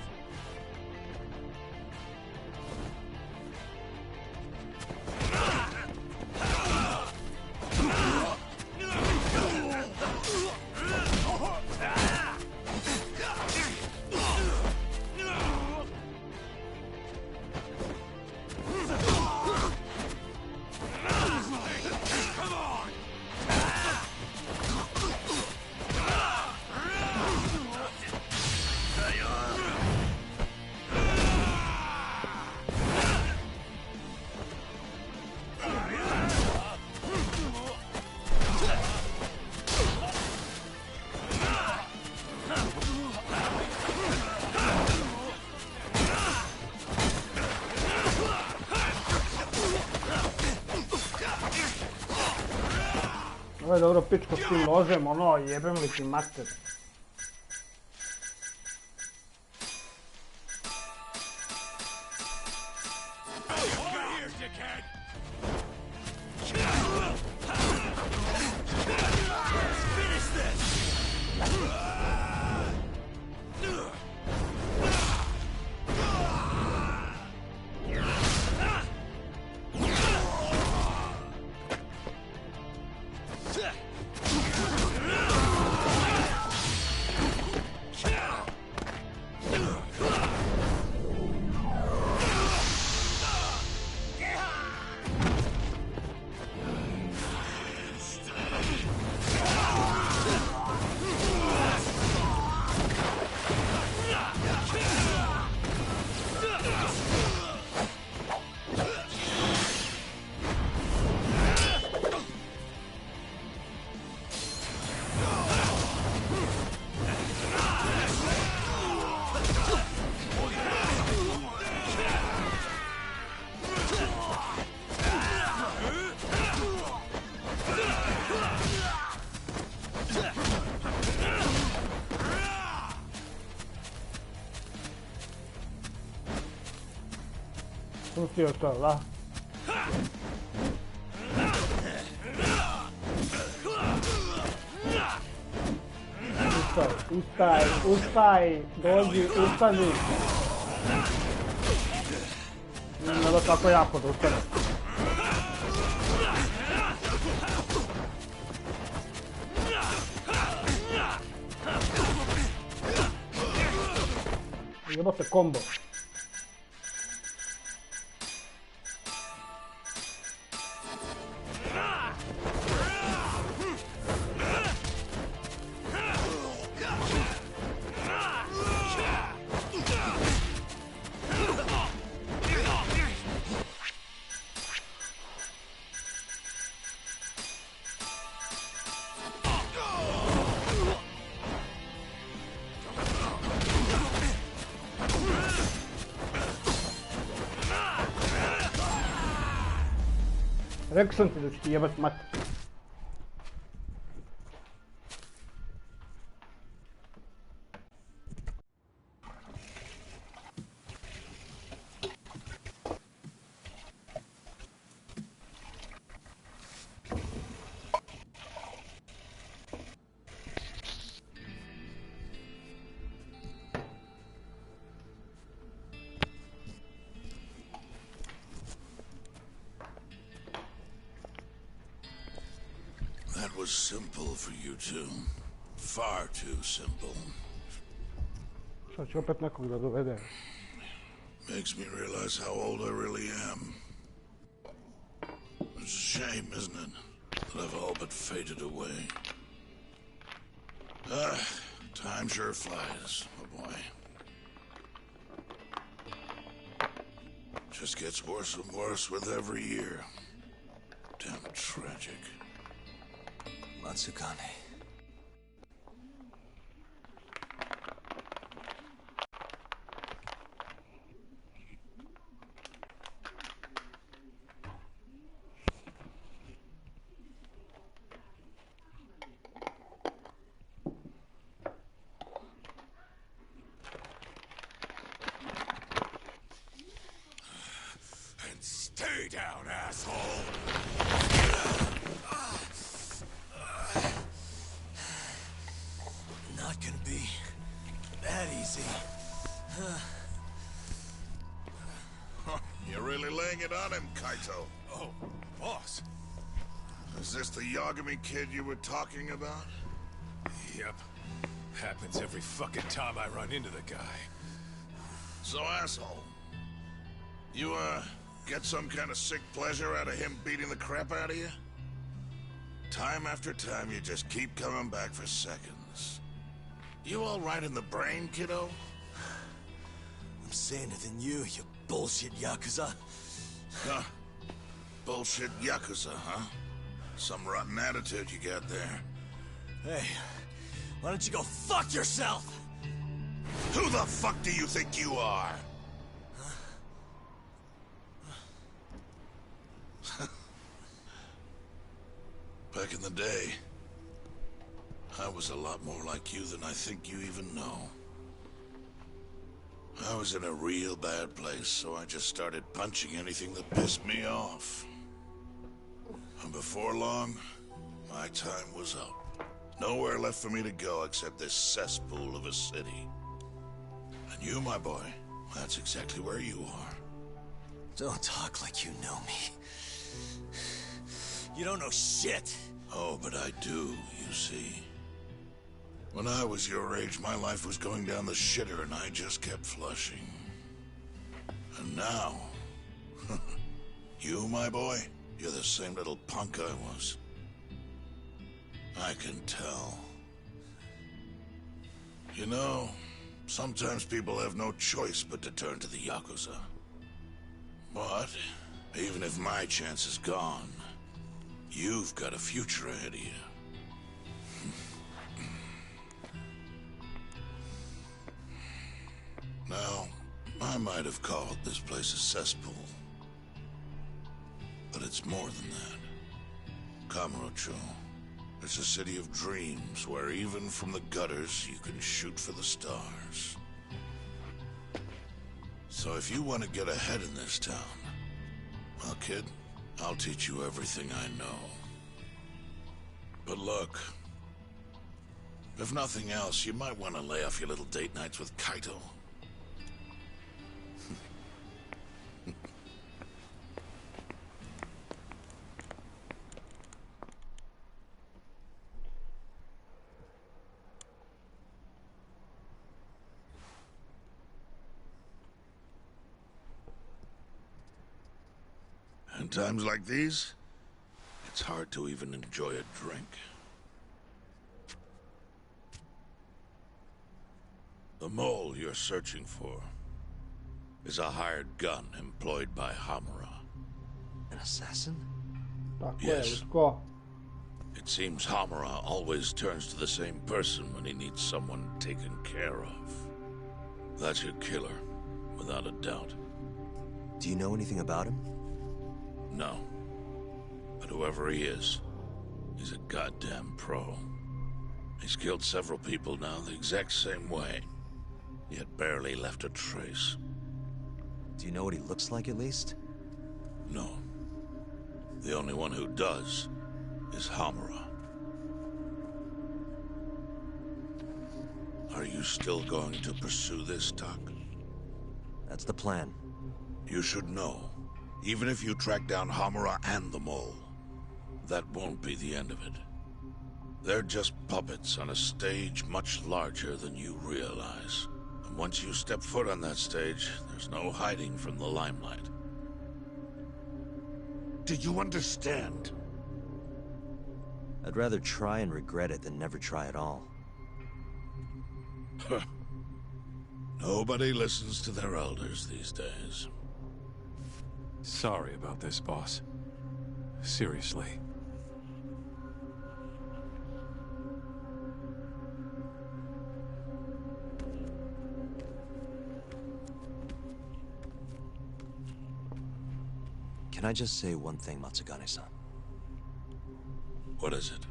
Ovo je dobro pičko s tim ložem, ono, jebem li ti mater. Pustio to, da? Ustaj, dođi, ustani. Ne da tako jako da ustane. Jebote kombo. Rekao sam ti da ću ti jebat mat. That was simple for you two. Far too simple. Sad ću opet nekog da dovede. Makes me realize how old I really am. It's a shame, isn't it? That I've all but faded away. Time sure flies, my boy. Just gets worse and worse with every year. Damn tragic. Matsukane. And stay down, asshole! Not gonna be that easy. You're really laying it on him, Kaito. Oh, boss. Is this the Yagami kid you were talking about? Yep. Happens every fucking time I run into the guy. So, asshole, you, get some kind of sick pleasure out of him beating the crap out of you? Time after time, you just keep coming back for seconds. You all right in the brain, kiddo? I'm saner than you bullshit Yakuza. Huh. Bullshit Yakuza, huh? Some rotten attitude you got there. Hey, why don't you go fuck yourself? Who the fuck do you think you are? Back in the day, I was a lot more like you than I think you even know. I was in a real bad place, so I just started punching anything that pissed me off. And before long, my time was up. Nowhere left for me to go except this cesspool of a city. And you, my boy, that's exactly where you are. Don't talk like you know me. You don't know shit. Oh, but I do, you see. When I was your age, my life was going down the shitter and I just kept flushing. And now, you, my boy, you're the same little punk I was. I can tell. You know, sometimes people have no choice but to turn to the Yakuza. But, even if my chance is gone, you've got a future ahead of you. Now, I might have called this place a cesspool. But it's more than that. Kamurocho. It's a city of dreams where even from the gutters you can shoot for the stars. So if you want to get ahead in this town, well, kid, I'll teach you everything I know. But look, if nothing else, you might want to lay off your little date nights with Kaito. In times like these, it's hard to even enjoy a drink. The mole you're searching for is a hired gun employed by Hamura. An assassin? Yes. It seems Hamura always turns to the same person when he needs someone taken care of. That's your killer, without a doubt. Do you know anything about him? No. But whoever he is, he's a goddamn pro. He's killed several people now the exact same way, yet barely left a trace. Do you know what he looks like, at least? No. The only one who does is Hamura. Are you still going to pursue this, Tak? That's the plan. You should know, even if you track down Hamura and the mole, that won't be the end of it. They're just puppets on a stage much larger than you realize. And once you step foot on that stage, there's no hiding from the limelight. Do you understand? I'd rather try and regret it than never try at all. Nobody listens to their elders these days. Sorry about this, boss. Seriously. Can I just say one thing, Matsugane-san? What is it?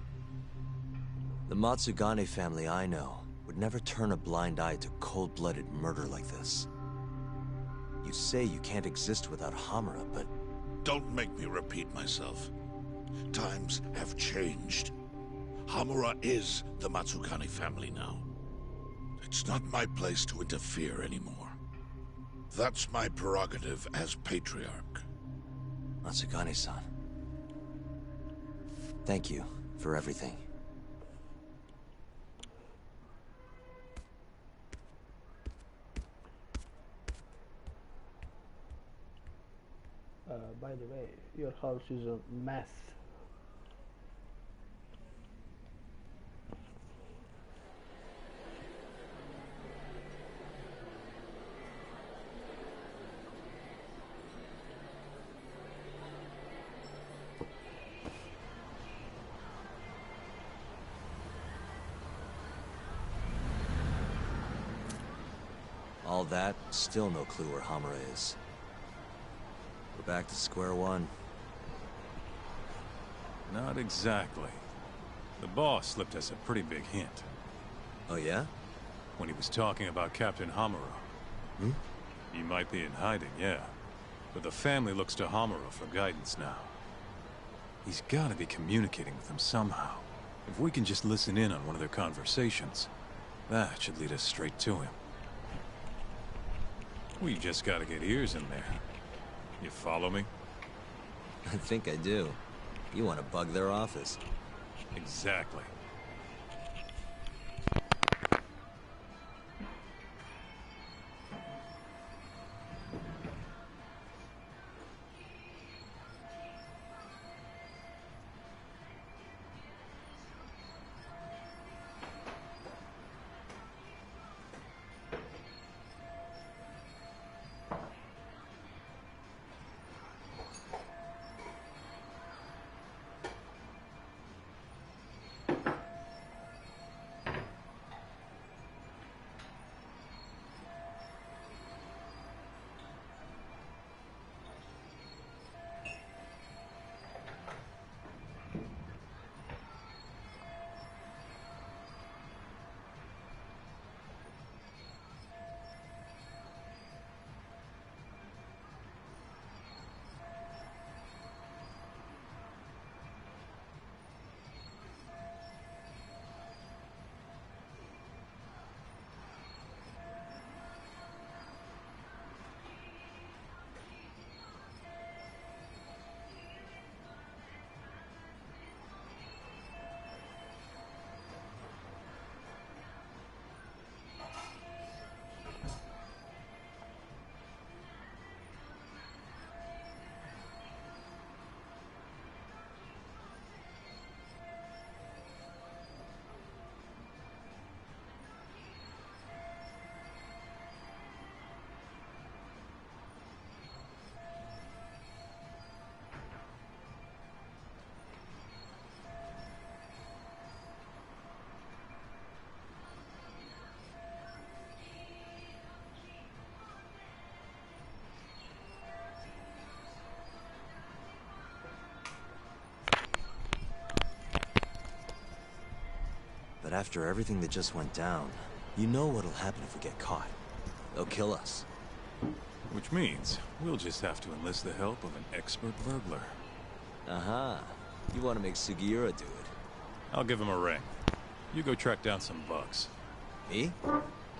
The Matsugane family I know would never turn a blind eye to cold-blooded murder like this. You say you can't exist without Hamura, but... Don't make me repeat myself. Times have changed. Hamura is the Matsugane family now. It's not my place to interfere anymore. That's my prerogative as patriarch. Matsugane-san. Thank you for everything. By the way, your house is a mess. All that, still no clue where Hamura is. We're back to square one. Not exactly. The boss slipped us a pretty big hint. Oh yeah? When he was talking about Captain Hamura. Hmm? He might be in hiding, yeah. But the family looks to Hamura for guidance now. He's gotta be communicating with them somehow. If we can just listen in on one of their conversations, that should lead us straight to him. We just gotta get ears in there. You follow me? I think I do. You want to bug their office. Exactly. But after everything that just went down, you know what'll happen if we get caught. They'll kill us. Which means we'll just have to enlist the help of an expert burglar. Uh-huh. You want to make Sugiura do it? I'll give him a ring. You go track down some bugs. Me?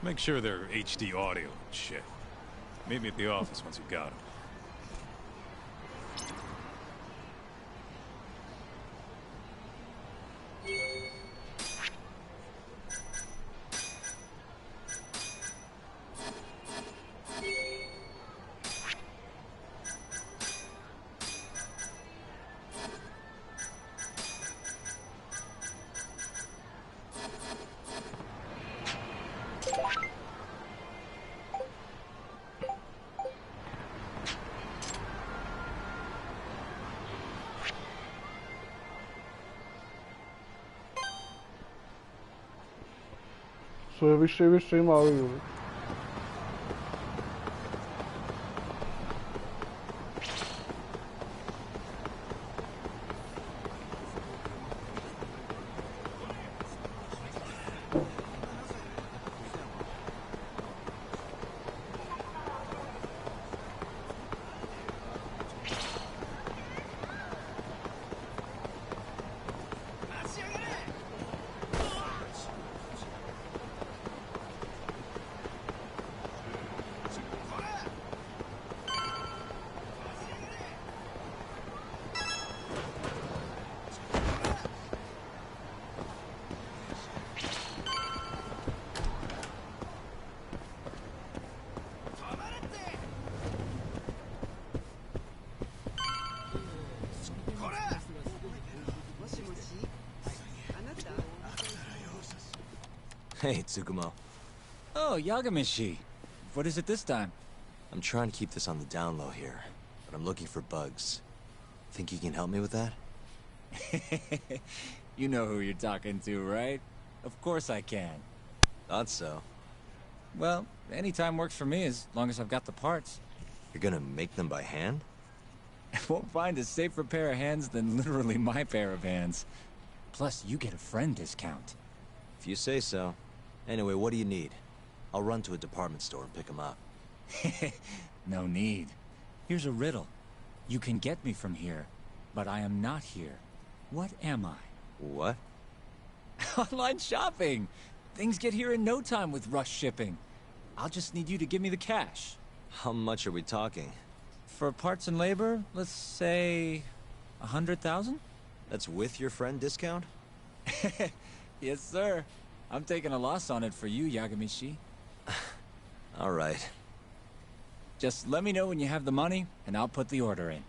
Make sure they're HD audio and shit. Meet me at the office once you've got them. Sve više i više ima ovih ljudi. Hey, Tsukumo. Oh, Yagami-shi. What is it this time? I'm trying to keep this on the down low here, but I'm looking for bugs. Think you can help me with that? You know who you're talking to, right? Of course I can. Thought so. Well, any time works for me as long as I've got the parts. You're gonna make them by hand? Won't find a safer pair of hands than literally my pair of hands. Plus, you get a friend discount. If you say so. Anyway, what do you need? I'll run to a department store and pick them up. No need. Here's a riddle. You can get me from here, but I am not here. What am I? What? Online shopping! Things get here in no time with rush shipping. I'll just need you to give me the cash. How much are we talking? For parts and labor, let's say 100,000? That's with your friend discount? Yes, sir. I'm taking a loss on it for you, Yagami-shi. All right. Just let me know when you have the money, and I'll put the order in.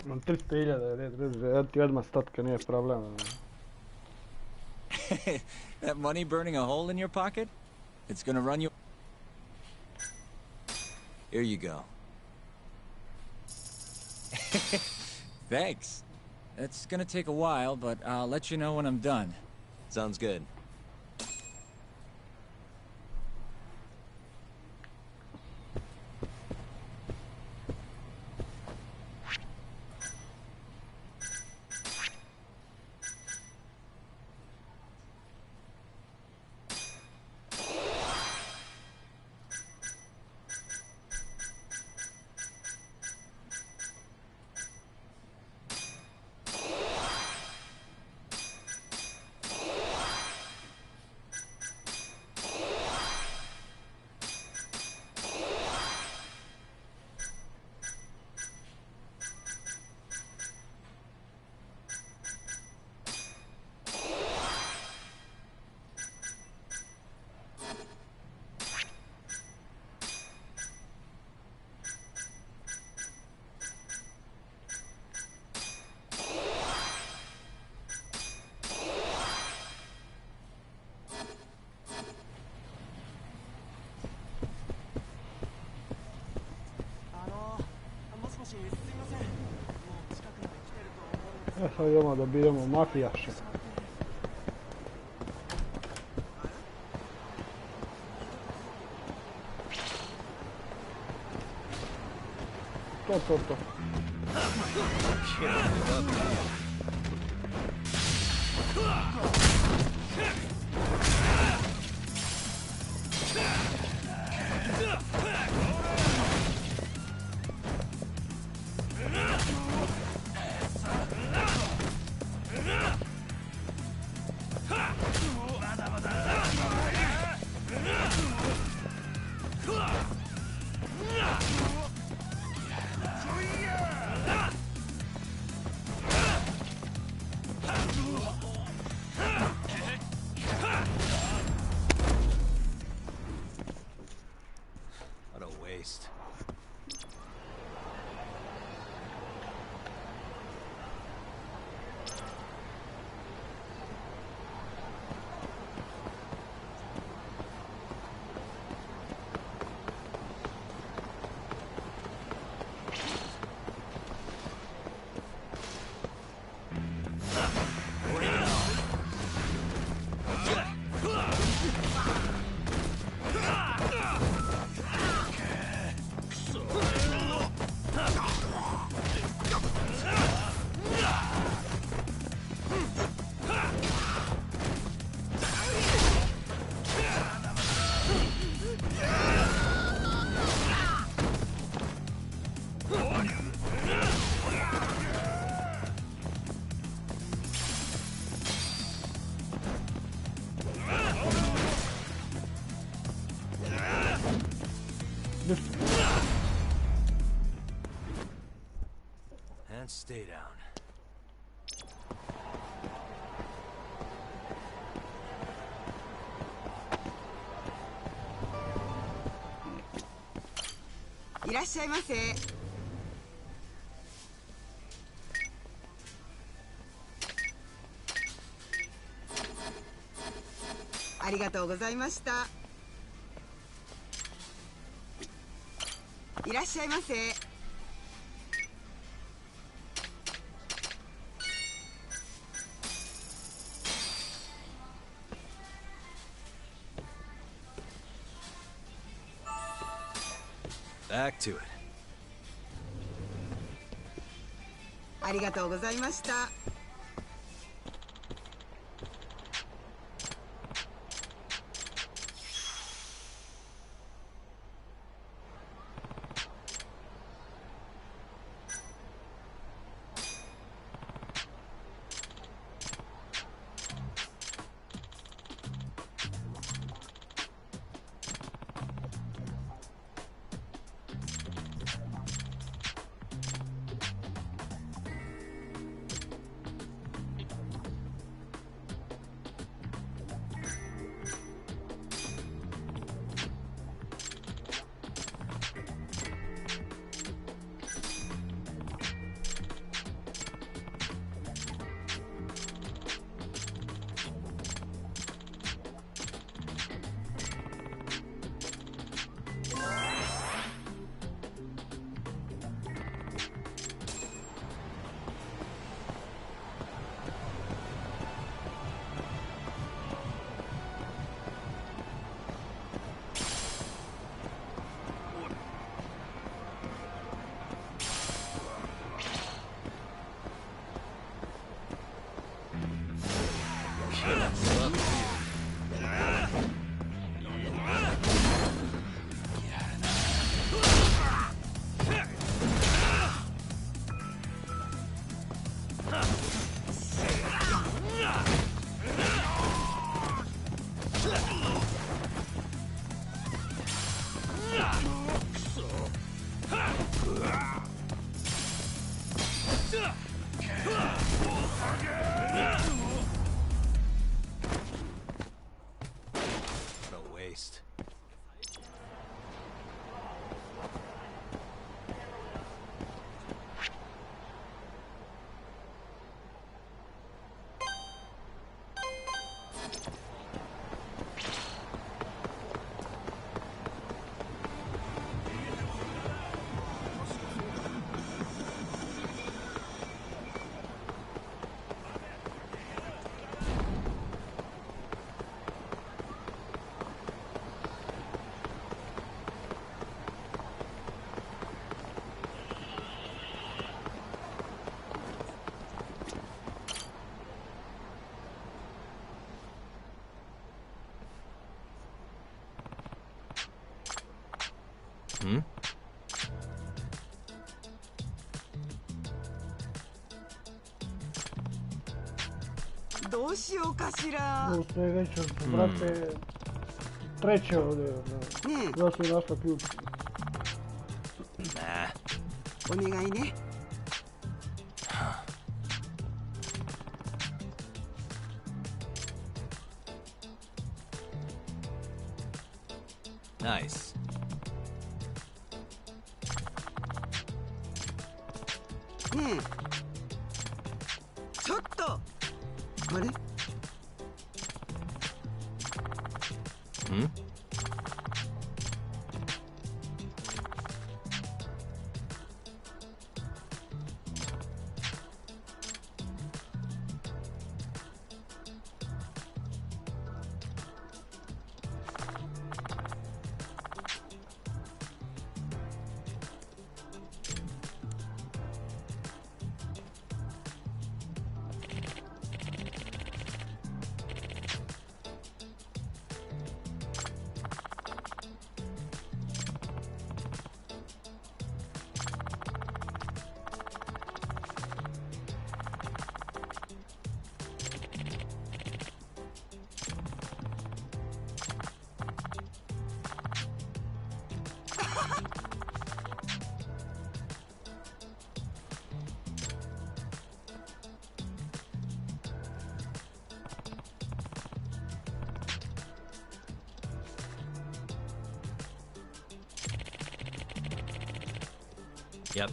Imam 300.000, ja ti odmah statka, nije problem. That money burning a hole in your pocket? It's gonna run you... Here you go. Thanks. It's gonna take a while, but I'll let you know when I'm done. Sounds good. Sad idemo da bijemo mafijaša. To je to. What a waste. And stay down. Back to it. ありがとうございました。どうしようかしら。Sljedeće su, brate, treće ovdje. Da su i našla ključ. O願いね。Nice. ねえ、ちょっと。あれ？ Hmm? Yep.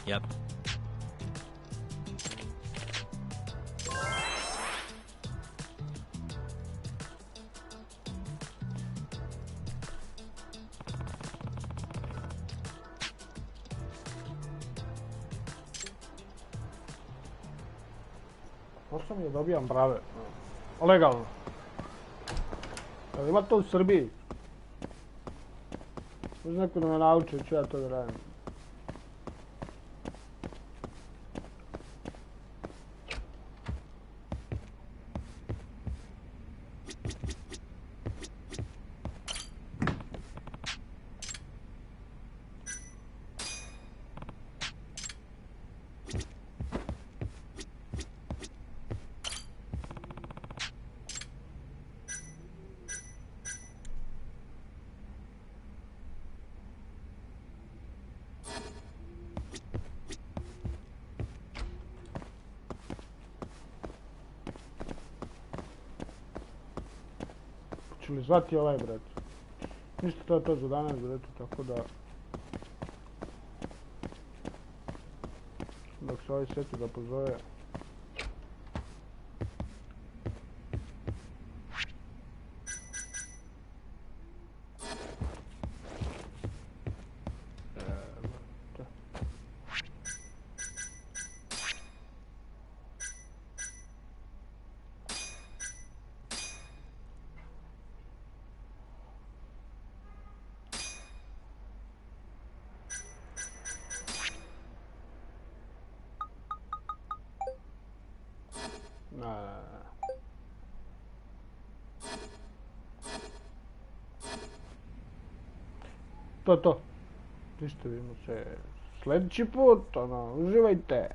Yep. Pošto mi je dobijam brave. Legalno. Ali ima to u Srbiji. Možda neko da me nauči, ću ja to da radim. Ću li zvati ovaj, brat? Ništa, to je to za danas, brat, tako da... Dok se ovaj sjeti da pozove... To. Ništa, vidimo se sljedeći put, uživajte.